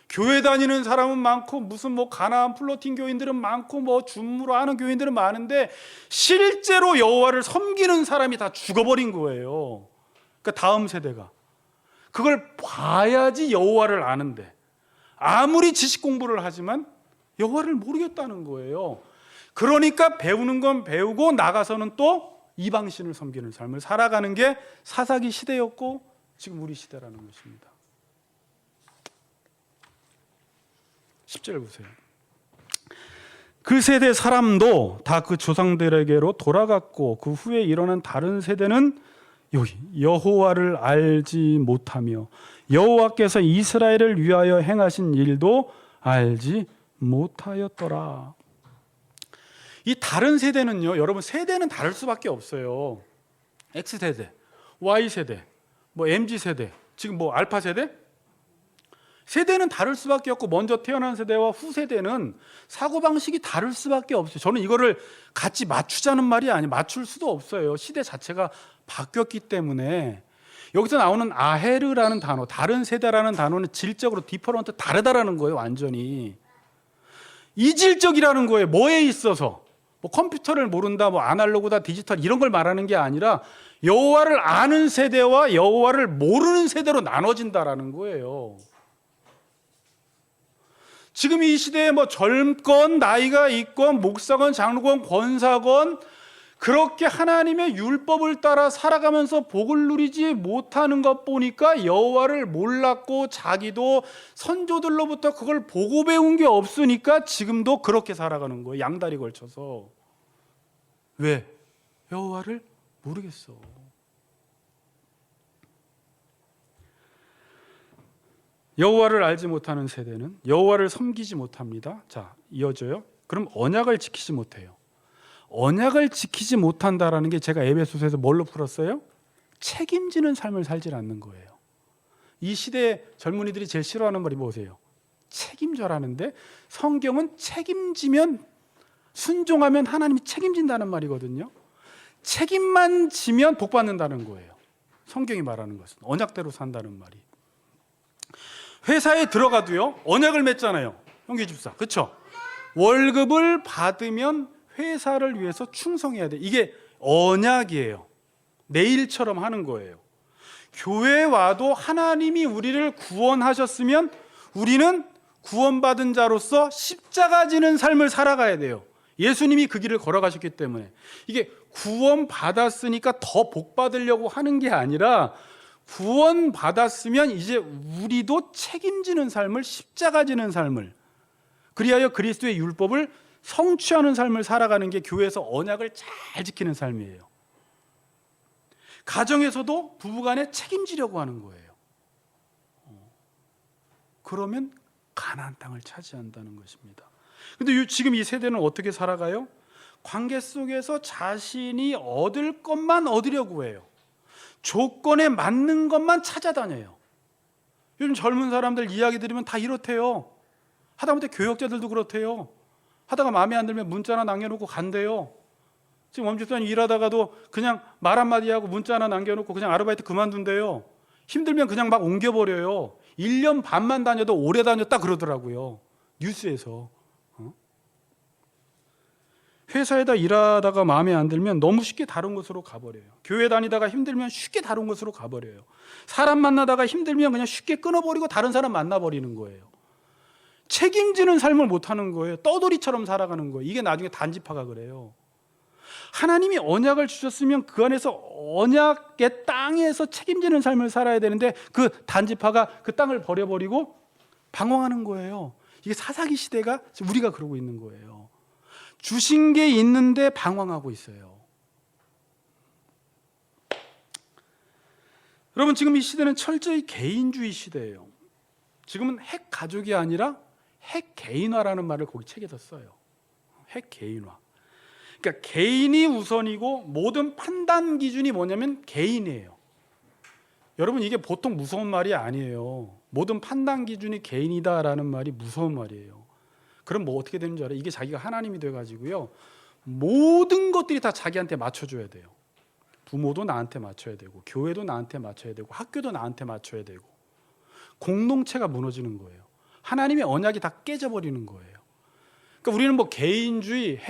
교회 다니는 사람은 많고 무슨 뭐 가나안 플로팅 교인들은 많고 뭐 줌으로 하는 교인들은 많은데 실제로 여호와를 섬기는 사람이 다 죽어버린 거예요. 그러니까 다음 세대가 그걸 봐야지 여호와를 아는데 아무리 지식 공부를 하지만 여호와를 모르겠다는 거예요. 그러니까 배우는 건 배우고 나가서는 또 이방신을 섬기는 삶을 살아가는 게 사사기 시대였고 지금 우리 시대라는 것입니다. 10절 보세요. 그 세대 사람도 다 그 조상들에게로 돌아갔고 그 후에 일어난 다른 세대는 여기 여호와를 알지 못하며 여호와께서 이스라엘을 위하여 행하신 일도 알지 못하였더라. 이 다른 세대는요, 여러분 세대는 다를 수밖에 없어요. X세대, Y세대, 뭐 MZ세대, 지금 뭐 알파세대? 세대는 다를 수밖에 없고 먼저 태어난 세대와 후세대는 사고방식이 다를 수밖에 없어요. 저는 이거를 같이 맞추자는 말이 아니에요. 맞출 수도 없어요. 시대 자체가 바뀌었기 때문에. 여기서 나오는 아헤르라는 단어, 다른 세대라는 단어는 질적으로 디퍼런트 다르다라는 거예요. 완전히 이질적이라는 거예요. 뭐에 있어서 뭐 컴퓨터를 모른다, 뭐 아날로그다, 디지털 이런 걸 말하는 게 아니라 여호와를 아는 세대와 여호와를 모르는 세대로 나눠진다라는 거예요. 지금 이 시대에 뭐 젊건 나이가 있건 목사건 장로건 권사건 그렇게 하나님의 율법을 따라 살아가면서 복을 누리지 못하는 것 보니까 여호와를 몰랐고 자기도 선조들로부터 그걸 보고 배운 게 없으니까 지금도 그렇게 살아가는 거예요. 양다리 걸쳐서. 왜? 여호와를 모르겠어. 여호와를 알지 못하는 세대는 여호와를 섬기지 못합니다. 자, 이어져요. 그럼 언약을 지키지 못해요. 언약을 지키지 못한다라는 게 제가 에베소서에서 뭘로 풀었어요? 책임지는 삶을 살지 않는 거예요. 이 시대 젊은이들이 제일 싫어하는 말이 뭐세요? 책임져라는데 성경은 책임지면 순종하면 하나님이 책임진다는 말이거든요. 책임만 지면 복 받는다는 거예요. 성경이 말하는 것은 언약대로 산다는 말이. 회사에 들어가도요 언약을 맺잖아요. 형제 집사, 그렇죠? 월급을 받으면 회사를 위해서 충성해야 돼. 이게 언약이에요. 내일처럼 하는 거예요. 교회에 와도 하나님이 우리를 구원하셨으면 우리는 구원받은 자로서 십자가 지는 삶을 살아가야 돼요. 예수님이 그 길을 걸어가셨기 때문에. 이게 구원받았으니까 더 복 받으려고 하는 게 아니라 구원받았으면 이제 우리도 책임지는 삶을, 십자가 지는 삶을, 그리하여 그리스도의 율법을 성취하는 삶을 살아가는 게 교회에서 언약을 잘 지키는 삶이에요. 가정에서도 부부간에 책임지려고 하는 거예요. 그러면 가나안 땅을 차지한다는 것입니다. 근데 지금 이 세대는 어떻게 살아가요? 관계 속에서 자신이 얻을 것만 얻으려고 해요. 조건에 맞는 것만 찾아다녀요. 요즘 젊은 사람들 이야기 들으면 다 이렇대요. 하다못해 교역자들도 그렇대요. 하다가 마음에 안 들면 문자 하나 남겨놓고 간대요. 지금 엄지수님 일하다가도 그냥 말 한마디 하고 문자 하나 남겨놓고 그냥 아르바이트 그만둔대요. 힘들면 그냥 막 옮겨버려요. 1년 반만 다녀도 오래 다녔다 그러더라고요. 뉴스에서. 회사에다 일하다가 마음에 안 들면 너무 쉽게 다른 곳으로 가버려요. 교회 다니다가 힘들면 쉽게 다른 곳으로 가버려요. 사람 만나다가 힘들면 그냥 쉽게 끊어버리고 다른 사람 만나버리는 거예요. 책임지는 삶을 못하는 거예요. 떠돌이처럼 살아가는 거예요. 이게 나중에 단지파가 그래요. 하나님이 언약을 주셨으면 그 안에서 언약의 땅에서 책임지는 삶을 살아야 되는데 그 단지파가 그 땅을 버려버리고 방황하는 거예요. 이게 사사기 시대가 우리가 그러고 있는 거예요. 주신 게 있는데 방황하고 있어요. 여러분, 지금 이 시대는 철저히 개인주의 시대예요. 지금은 핵 가족이 아니라 핵 개인화라는 말을 거기 책에서 써요. 핵 개인화. 그러니까 개인이 우선이고 모든 판단 기준이 뭐냐면 개인이에요. 여러분, 이게 보통 무서운 말이 아니에요. 모든 판단 기준이 개인이다라는 말이 무서운 말이에요. 그럼 뭐 어떻게 되는 줄 알아요? 이게 자기가 하나님이 돼가지고요, 모든 것들이 다 자기한테 맞춰줘야 돼요. 부모도 나한테 맞춰야 되고, 교회도 나한테 맞춰야 되고, 학교도 나한테 맞춰야 되고, 공동체가 무너지는 거예요. 하나님의 언약이 다 깨져버리는 거예요. 그러니까 우리는 뭐 개인주의,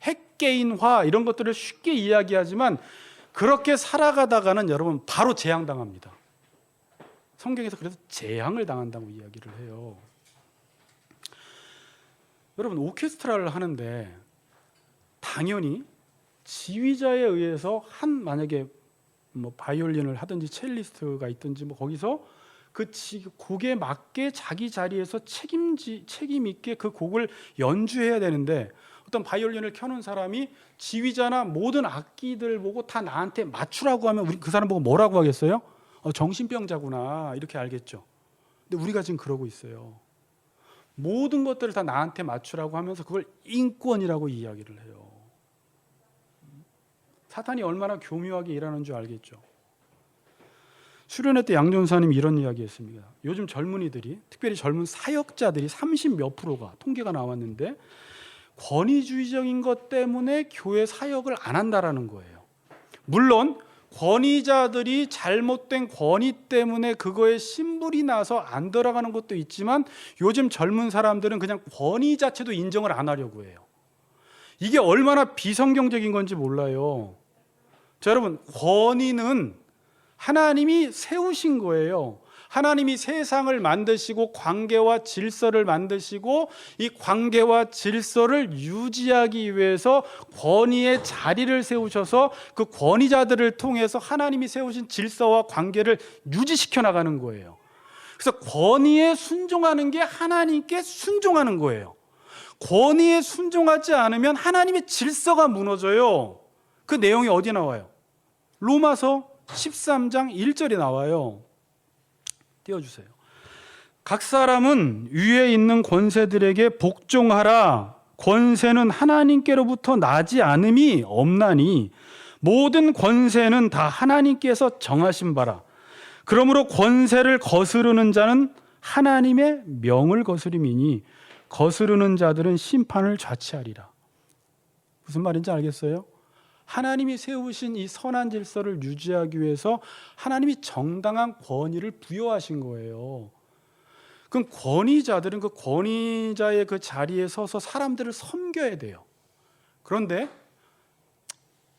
핵개인화 이런 것들을 쉽게 이야기하지만 그렇게 살아가다가는 여러분 바로 재앙당합니다. 성경에서 그래서 재앙을 당한다고 이야기를 해요. 여러분, 오케스트라를 하는데 당연히 지휘자에 의해서 만약에 뭐 바이올린을 하든지 첼리스트가 있든지 뭐 거기서 그 곡에 맞게 자기 자리에서 책임 있게 그 곡을 연주해야 되는데, 어떤 바이올린을 켜놓은 사람이 지휘자나 모든 악기들 보고 다 나한테 맞추라고 하면 우리 그 사람 보고 뭐라고 하겠어요? 정신병자구나 이렇게 알겠죠. 근데 우리가 지금 그러고 있어요. 모든 것들을 다 나한테 맞추라고 하면서 그걸 인권이라고 이야기를 해요. 사탄이 얼마나 교묘하게 일하는 줄 알겠죠. 수련회 때 양전사님이 이런 이야기했습니다. 요즘 젊은이들이, 특별히 젊은 사역자들이 30몇 %가 통계가 나왔는데 권위주의적인 것 때문에 교회 사역을 안 한다라는 거예요. 물론 권위자들이 잘못된 권위 때문에 그거에 신불이 나서 안 들어가는 것도 있지만 요즘 젊은 사람들은 그냥 권위 자체도 인정을 안 하려고 해요. 이게 얼마나 비성경적인 건지 몰라요. 자, 여러분, 권위는 하나님이 세우신 거예요. 하나님이 세상을 만드시고 관계와 질서를 만드시고 이 관계와 질서를 유지하기 위해서 권위의 자리를 세우셔서 그 권위자들을 통해서 하나님이 세우신 질서와 관계를 유지시켜 나가는 거예요. 그래서 권위에 순종하는 게 하나님께 순종하는 거예요. 권위에 순종하지 않으면 하나님의 질서가 무너져요. 그 내용이 어디 나와요? 로마서 13장 1절에 나와요. 띄워주세요. 각 사람은 위에 있는 권세들에게 복종하라. 권세는 하나님께로부터 나지 않음이 없나니 모든 권세는 다 하나님께서 정하신 바라. 그러므로 권세를 거스르는 자는 하나님의 명을 거스림이니 거스르는 자들은 심판을 자취하리라. 무슨 말인지 알겠어요? 하나님이 세우신 이 선한 질서를 유지하기 위해서 하나님이 정당한 권위를 부여하신 거예요. 그럼 권위자들은 그 권위자의 그 자리에 서서 사람들을 섬겨야 돼요. 그런데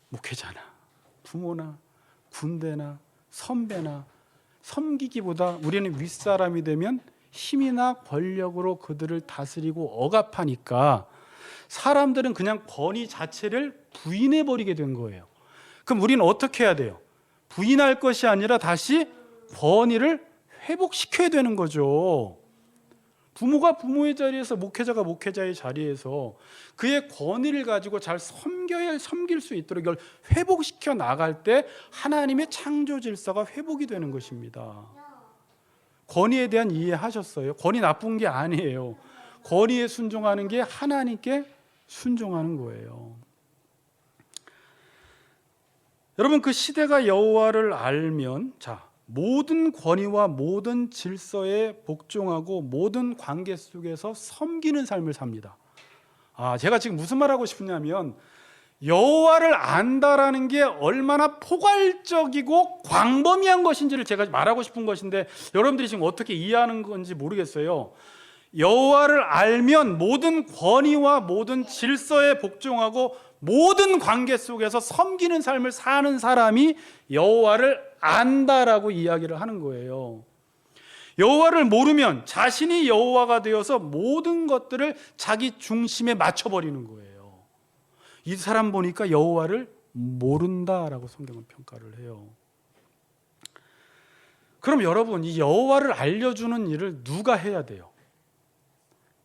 목회자나 부모나 군대나 선배나 섬기기보다 우리는 윗사람이 되면 힘이나 권력으로 그들을 다스리고 억압하니까 사람들은 그냥 권위 자체를 부인해버리게 된 거예요. 그럼 우리는 어떻게 해야 돼요? 부인할 것이 아니라 다시 권위를 회복시켜야 되는 거죠. 부모가 부모의 자리에서, 목회자가 목회자의 자리에서 그의 권위를 가지고 잘 섬길 수 있도록 이걸 회복시켜 나갈 때 하나님의 창조 질서가 회복이 되는 것입니다. 권위에 대한 이해하셨어요? 권위 나쁜 게 아니에요. 권위에 순종하는 게 하나님께 순종하는 거예요. 여러분, 그 시대가 여호와를 알면 모든 권위와 모든 질서에 복종하고 모든 관계 속에서 섬기는 삶을 삽니다. 제가 지금 무슨 말하고 싶냐면 여호와를 안다라는 게 얼마나 포괄적이고 광범위한 것인지를 제가 말하고 싶은 것인데 여러분들이 지금 어떻게 이해하는 건지 모르겠어요. 여호와를 알면 모든 권위와 모든 질서에 복종하고 모든 관계 속에서 섬기는 삶을 사는 사람이 여호와를 안다라고 이야기를 하는 거예요. 여호와를 모르면 자신이 여호와가 되어서 모든 것들을 자기 중심에 맞춰버리는 거예요. 이 사람 보니까 여호와를 모른다라고 성경은 평가를 해요. 그럼 여러분, 이 여호와를 알려주는 일을 누가 해야 돼요?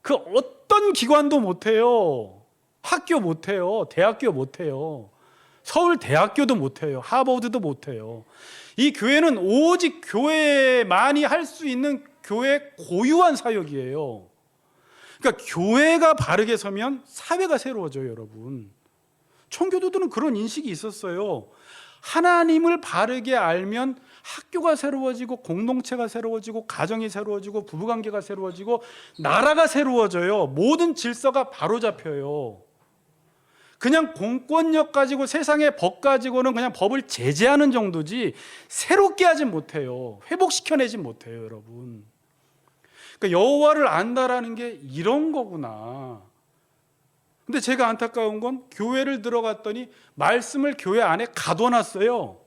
그 어떤 기관도 못해요. 학교 못해요. 대학교 못해요. 서울대학교도 못해요. 하버드도 못해요. 이 교회는 오직 교회만이 할 수 있는 교회 고유한 사역이에요. 그러니까 교회가 바르게 서면 사회가 새로워져요, 여러분. 청교도들은 그런 인식이 있었어요. 하나님을 바르게 알면 학교가 새로워지고 공동체가 새로워지고 가정이 새로워지고 부부관계가 새로워지고 나라가 새로워져요. 모든 질서가 바로잡혀요. 그냥 공권력 가지고 세상의 법 가지고는 그냥 법을 제재하는 정도지 새롭게 하진 못해요. 회복시켜내진 못해요, 여러분. 그러니까 여호와를 안다라는 게 이런 거구나. 근데 제가 안타까운 건 교회를 들어갔더니 말씀을 교회 안에 가둬놨어요.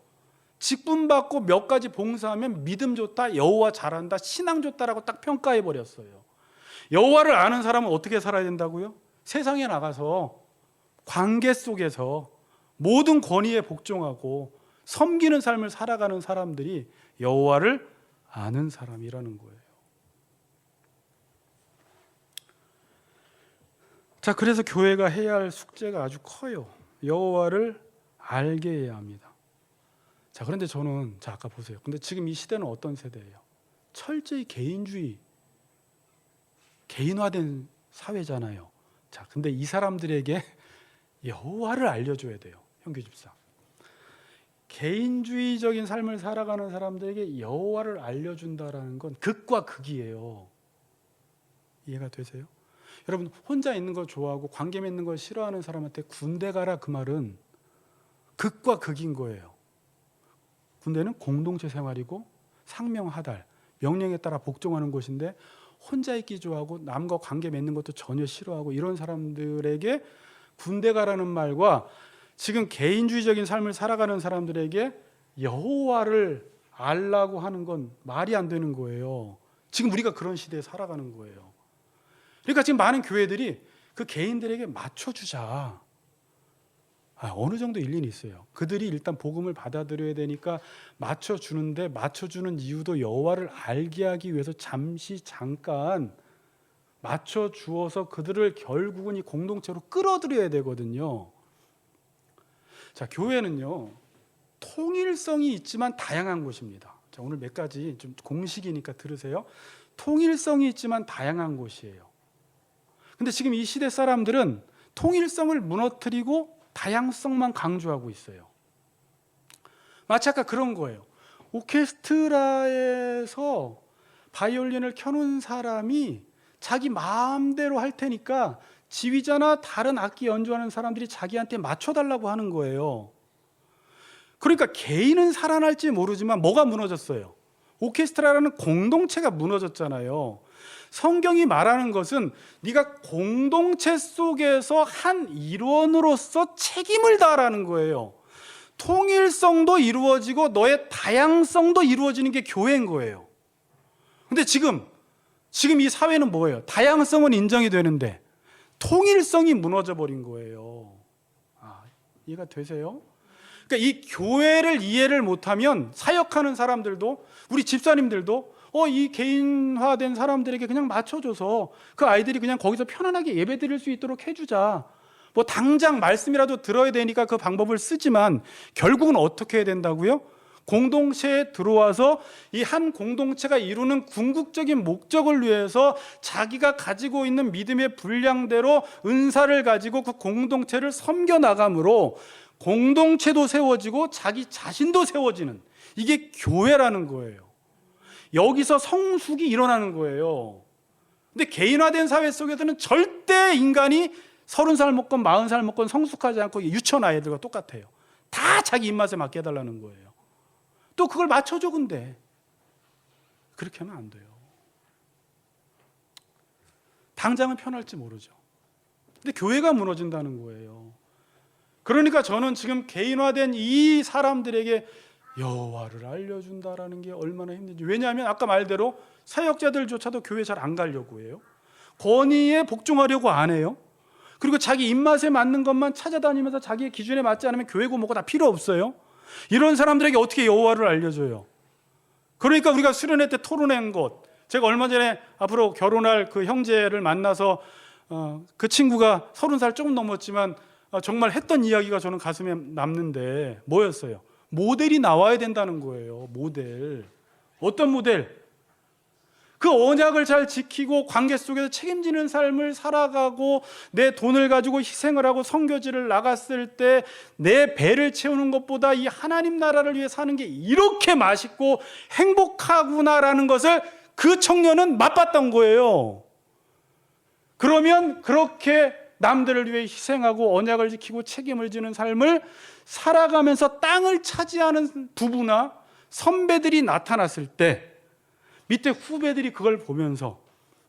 직분 받고 몇 가지 봉사하면 믿음 좋다, 여호와 잘한다, 신앙 좋다라고 딱 평가해 버렸어요. 여호와를 아는 사람은 어떻게 살아야 된다고요? 세상에 나가서 관계 속에서 모든 권위에 복종하고 섬기는 삶을 살아가는 사람들이 여호와를 아는 사람이라는 거예요. 자, 그래서 교회가 해야 할 숙제가 아주 커요. 여호와를 알게 해야 합니다. 자, 그런데 저는 아까 보세요. 근데 지금 이 시대는 어떤 세대예요? 철저히 개인주의, 개인화된 사회잖아요. 자, 근데 이 사람들에게 여호와를 알려줘야 돼요. 형규 집사. 개인주의적인 삶을 살아가는 사람들에게 여호와를 알려준다라는 건 극과 극이에요. 이해가 되세요? 여러분, 혼자 있는 거 좋아하고 관계 맺는 걸 싫어하는 사람한테 군대 가라, 그 말은 극과 극인 거예요. 군대는 공동체 생활이고 상명하달, 명령에 따라 복종하는 곳인데 혼자 있기 좋아하고 남과 관계 맺는 것도 전혀 싫어하고 이런 사람들에게 군대 가라는 말과 지금 개인주의적인 삶을 살아가는 사람들에게 여호와를 알라고 하는 건 말이 안 되는 거예요. 지금 우리가 그런 시대에 살아가는 거예요. 그러니까 지금 많은 교회들이 그 개인들에게 맞춰주자. 어느 정도 일리는 있어요. 그들이 일단 복음을 받아들여야 되니까 맞춰주는데, 맞춰주는 이유도 여호와를 알게 하기 위해서 잠깐 맞춰주어서 그들을 결국은 이 공동체로 끌어들여야 되거든요. 자, 교회는요, 통일성이 있지만 다양한 곳입니다. 자, 오늘 몇 가지 좀 공식이니까 들으세요. 통일성이 있지만 다양한 곳이에요. 근데 지금 이 시대 사람들은 통일성을 무너뜨리고 다양성만 강조하고 있어요. 마치 아까 그런 거예요. 오케스트라에서 바이올린을 켜놓은 사람이 자기 마음대로 할 테니까 지휘자나 다른 악기 연주하는 사람들이 자기한테 맞춰달라고 하는 거예요. 그러니까 개인은 살아날지 모르지만 뭐가 무너졌어요? 오케스트라라는 공동체가 무너졌잖아요. 성경이 말하는 것은 네가 공동체 속에서 한 일원으로서 책임을 다하라는 거예요. 통일성도 이루어지고 너의 다양성도 이루어지는 게 교회인 거예요. 근데 지금 이 사회는 뭐예요? 다양성은 인정이 되는데 통일성이 무너져 버린 거예요. 이해가 되세요? 그러니까 이 교회를 이해를 못하면 사역하는 사람들도, 우리 집사님들도 이 개인화된 사람들에게 그냥 맞춰줘서 그 아이들이 그냥 거기서 편안하게 예배 드릴 수 있도록 해주자. 뭐 당장 말씀이라도 들어야 되니까 그 방법을 쓰지만 결국은 어떻게 해야 된다고요? 공동체에 들어와서 이 한 공동체가 이루는 궁극적인 목적을 위해서 자기가 가지고 있는 믿음의 분량대로 은사를 가지고 그 공동체를 섬겨나감으로 공동체도 세워지고 자기 자신도 세워지는, 이게 교회라는 거예요. 여기서 성숙이 일어나는 거예요. 근데 개인화된 사회 속에서는 절대 인간이 30살 먹건 40살 먹건 성숙하지 않고 유치원 아이들과 똑같아요. 다 자기 입맛에 맞게 해달라는 거예요. 또 그걸 맞춰줘. 근데 그렇게 하면 안 돼요. 당장은 편할지 모르죠. 근데 교회가 무너진다는 거예요. 그러니까 저는 지금 개인화된 이 사람들에게 여호와를 알려준다라는 게 얼마나 힘든지. 왜냐하면 아까 말대로 사역자들조차도 교회 잘 안 가려고 해요. 권위에 복종하려고 안 해요. 그리고 자기 입맛에 맞는 것만 찾아다니면서 자기의 기준에 맞지 않으면 교회고 뭐고 다 필요 없어요. 이런 사람들에게 어떻게 여호와를 알려줘요? 그러니까 우리가 수련회 때 토론한 것, 제가 얼마 전에 앞으로 결혼할 그 형제를 만나서 그 친구가 30살 조금 넘었지만 정말 했던 이야기가 저는 가슴에 남는데 뭐였어요? 모델이 나와야 된다는 거예요. 모델. 어떤 모델? 그 언약을 잘 지키고 관계 속에서 책임지는 삶을 살아가고 내 돈을 가지고 희생을 하고 선교지를 나갔을 때 내 배를 채우는 것보다 이 하나님 나라를 위해 사는 게 이렇게 맛있고 행복하구나라는 것을 그 청년은 맛봤던 거예요. 그러면 그렇게 남들을 위해 희생하고 언약을 지키고 책임을 지는 삶을 살아가면서 땅을 차지하는 부부나 선배들이 나타났을 때 밑에 후배들이 그걸 보면서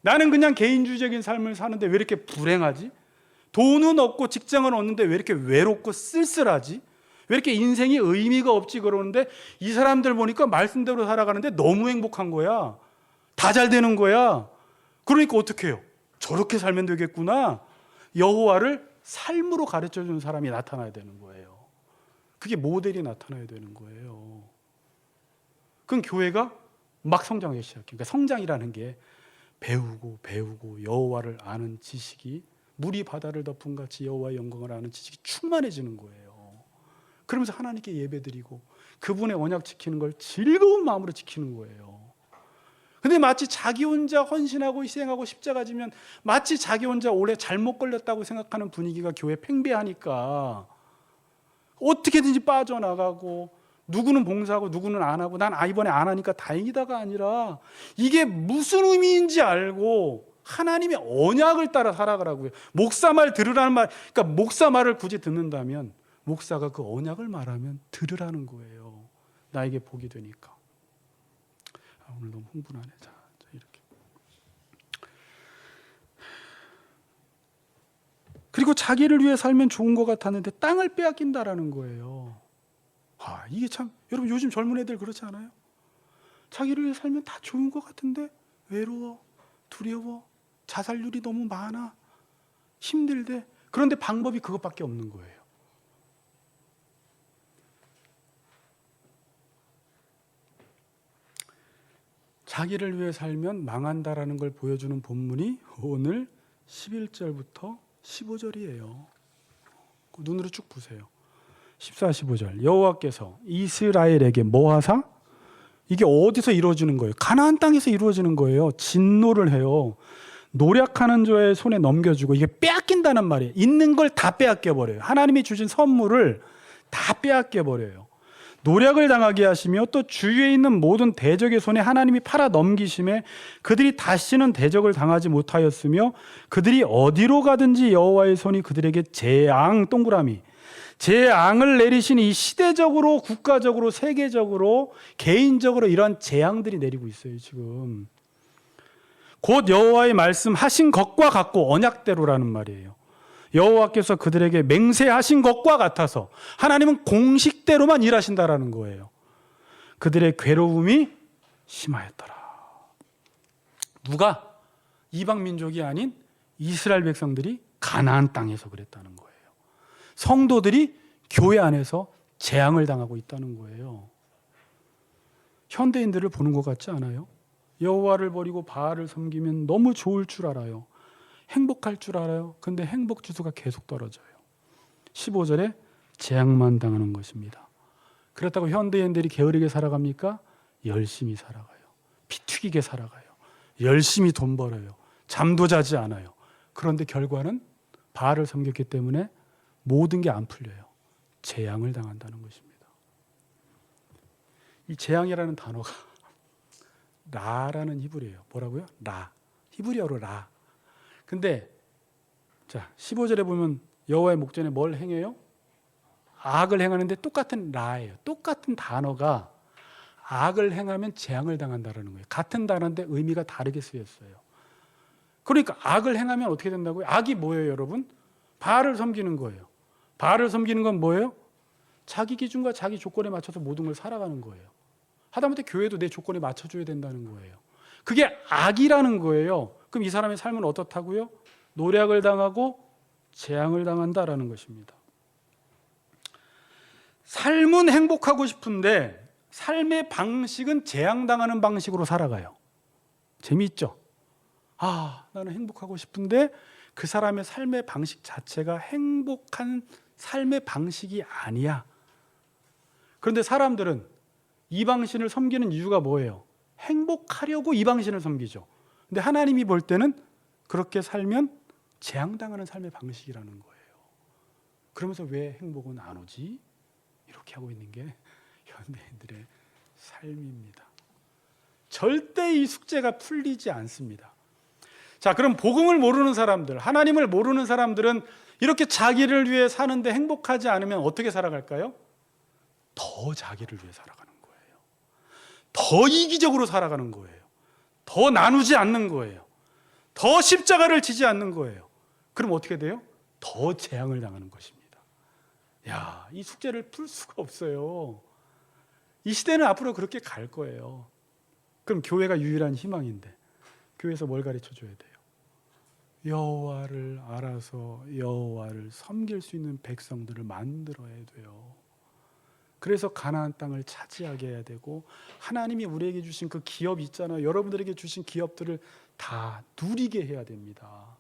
나는 그냥 개인주의적인 삶을 사는데 왜 이렇게 불행하지? 돈은 없고 직장은 얻는데 왜 이렇게 외롭고 쓸쓸하지? 왜 이렇게 인생이 의미가 없지? 그러는데 이 사람들 보니까 말씀대로 살아가는데 너무 행복한 거야. 다 잘 되는 거야. 그러니까 어떻게 해요? 저렇게 살면 되겠구나. 여호와를 삶으로 가르쳐주는 사람이 나타나야 되는 거예요. 그게 모델이 나타나야 되는 거예요. 그건 교회가 막 성장하기 시작해요. 그러니까 성장이라는 게 배우고 여호와를 아는 지식이 물이 바다를 덮은 같이 여호와의 영광을 아는 지식이 충만해지는 거예요. 그러면서 하나님께 예배드리고 그분의 언약 지키는 걸 즐거운 마음으로 지키는 거예요. 근데 마치 자기 혼자 헌신하고 희생하고 십자가 지면 마치 자기 혼자 오래 잘못 걸렸다고 생각하는 분위기가 교회 팽배하니까 어떻게든지 빠져나가고 누구는 봉사하고 누구는 안 하고 난 이번에 안 하니까 다행이다가 아니라 이게 무슨 의미인지 알고 하나님의 언약을 따라 살아가라고요. 목사 말 들으라는 말, 그러니까 목사 말을 굳이 듣는다면 목사가 그 언약을 말하면 들으라는 거예요. 나에게 복이 되니까. 오늘 너무 흥분하네. 자, 이렇게. 그리고 자기를 위해 살면 좋은 것 같았는데 땅을 빼앗긴다라는 거예요. 이게 참, 여러분 요즘 젊은 애들 그렇지 않아요? 자기를 위해 살면 다 좋은 것 같은데 외로워, 두려워, 자살률이 너무 많아, 힘들대. 그런데 방법이 그것밖에 없는 거예요. 자기를 위해 살면 망한다라는 걸 보여주는 본문이 오늘 11절부터 15절이에요. 눈으로 쭉 보세요. 14, 15절. 여호와께서 이스라엘에게 뭐 하사? 이게 어디서 이루어지는 거예요? 가나안 땅에서 이루어지는 거예요. 진노를 해요. 노력하는 자의 손에 넘겨주고 이게 빼앗긴다는 말이에요. 있는 걸 다 빼앗겨 버려요. 하나님이 주신 선물을 다 빼앗겨 버려요. 노력을 당하게 하시며 또 주위에 있는 모든 대적의 손에 하나님이 팔아 넘기심에 그들이 다시는 대적을 당하지 못하였으며 그들이 어디로 가든지 여호와의 손이 그들에게 재앙 동그라미 재앙을 내리신 이 시대적으로 국가적으로 세계적으로 개인적으로 이러한 재앙들이 내리고 있어요. 지금 곧 여호와의 말씀하신 것과 같고 언약대로라는 말이에요. 여호와께서 그들에게 맹세하신 것과 같아서 하나님은 공식대로만 일하신다라는 거예요. 그들의 괴로움이 심하였더라. 누가? 이방 민족이 아닌 이스라엘 백성들이 가나안 땅에서 그랬다는 거예요. 성도들이 교회 안에서 재앙을 당하고 있다는 거예요. 현대인들을 보는 것 같지 않아요? 여호와를 버리고 바알을 섬기면 너무 좋을 줄 알아요. 행복할 줄 알아요. 근데 행복 지수가 계속 떨어져요. 15절에 재앙만 당하는 것입니다. 그렇다고 현대인들이 게으르게 살아갑니까? 열심히 살아가요. 피 튀기게 살아가요. 열심히 돈 벌어요. 잠도 자지 않아요. 그런데 결과는 바알을 섬겼기 때문에 모든 게 안 풀려요. 재앙을 당한다는 것입니다. 이 재앙이라는 단어가 라라는 히브리어예요. 뭐라고요? 라. 히브리어로 라. 근데 자 15절에 보면 여호와의 목전에 뭘 행해요? 악을 행하는데 똑같은 라예요. 똑같은 단어가 악을 행하면 재앙을 당한다는 거예요. 같은 단어인데 의미가 다르게 쓰였어요. 그러니까 악을 행하면 어떻게 된다고요? 악이 뭐예요, 여러분? 바알을 섬기는 거예요. 바알을 섬기는 건 뭐예요? 자기 기준과 자기 조건에 맞춰서 모든 걸 살아가는 거예요. 하다못해 교회도 내 조건에 맞춰줘야 된다는 거예요. 그게 악이라는 거예요. 그럼 이 사람의 삶은 어떻다고요? 노략을 당하고 재앙을 당한다라는 것입니다. 삶은 행복하고 싶은데 삶의 방식은 재앙당하는 방식으로 살아가요. 재미있죠? 나는 행복하고 싶은데 그 사람의 삶의 방식 자체가 행복한 삶의 방식이 아니야. 그런데 사람들은 이방신을 섬기는 이유가 뭐예요? 행복하려고 이방신을 섬기죠. 근데 하나님이 볼 때는 그렇게 살면 재앙당하는 삶의 방식이라는 거예요. 그러면서 왜 행복은 안 오지? 이렇게 하고 있는 게 현대인들의 삶입니다. 절대 이 숙제가 풀리지 않습니다. 자, 그럼 복음을 모르는 사람들, 하나님을 모르는 사람들은 이렇게 자기를 위해 사는데 행복하지 않으면 어떻게 살아갈까요? 더 자기를 위해 살아가는 거예요. 더 이기적으로 살아가는 거예요. 더 나누지 않는 거예요. 더 십자가를 지지 않는 거예요. 그럼 어떻게 돼요? 더 재앙을 당하는 것입니다. 야, 이 숙제를 풀 수가 없어요. 이 시대는 앞으로 그렇게 갈 거예요. 그럼 교회가 유일한 희망인데 교회에서 뭘 가르쳐 줘야 돼요? 여호와를 알아서 여호와를 섬길 수 있는 백성들을 만들어야 돼요. 그래서 가나안 땅을 차지하게 해야 되고 하나님이 우리에게 주신 그 기업 있잖아요. 여러분들에게 주신 기업들을 다 누리게 해야 됩니다.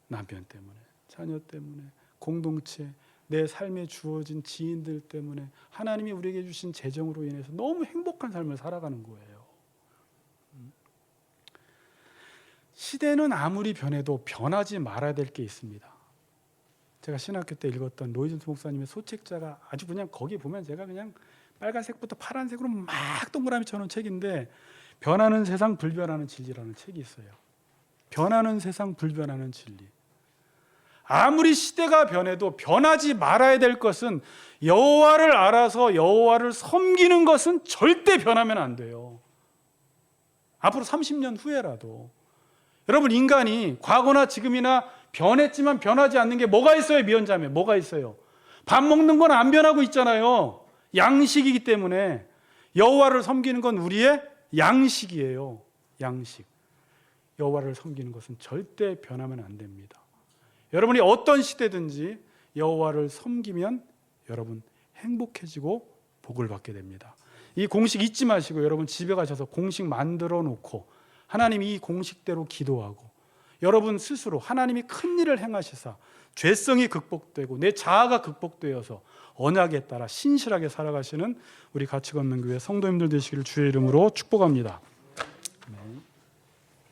남편 때문에, 자녀 때문에, 공동체, 내 삶에 주어진 지인들 때문에 하나님이 우리에게 주신 재정으로 인해서 너무 행복한 삶을 살아가는 거예요. 시대는 아무리 변해도 변하지 말아야 될 게 있습니다. 제가 신학교 때 읽었던 로이존스 목사님의 소책자가 아주 그냥 거기 보면 제가 그냥 빨간색부터 파란색으로 막 동그라미 쳐놓은 책인데 변하는 세상 불변하는 진리라는 책이 있어요. 변하는 세상 불변하는 진리. 아무리 시대가 변해도 변하지 말아야 될 것은 여호와를 알아서 여호와를 섬기는 것은 절대 변하면 안 돼요. 앞으로 30년 후에라도 여러분, 인간이 과거나 지금이나 변했지만 변하지 않는 게 뭐가 있어요? 미연자매, 뭐가 있어요? 밥 먹는 건 안 변하고 있잖아요. 양식이기 때문에 여호와를 섬기는 건 우리의 양식이에요. 양식. 여호와를 섬기는 것은 절대 변하면 안 됩니다. 여러분이 어떤 시대든지 여호와를 섬기면 여러분 행복해지고 복을 받게 됩니다. 이 공식 잊지 마시고 여러분 집에 가셔서 공식 만들어 놓고 하나님이 이 공식대로 기도하고 여러분 스스로 하나님이 큰 일을 행하시사 죄성이 극복되고 내 자아가 극복되어서 언약에 따라 신실하게 살아가시는 우리 같이 걷는 교회 성도님들 되시기를 주의 이름으로 축복합니다.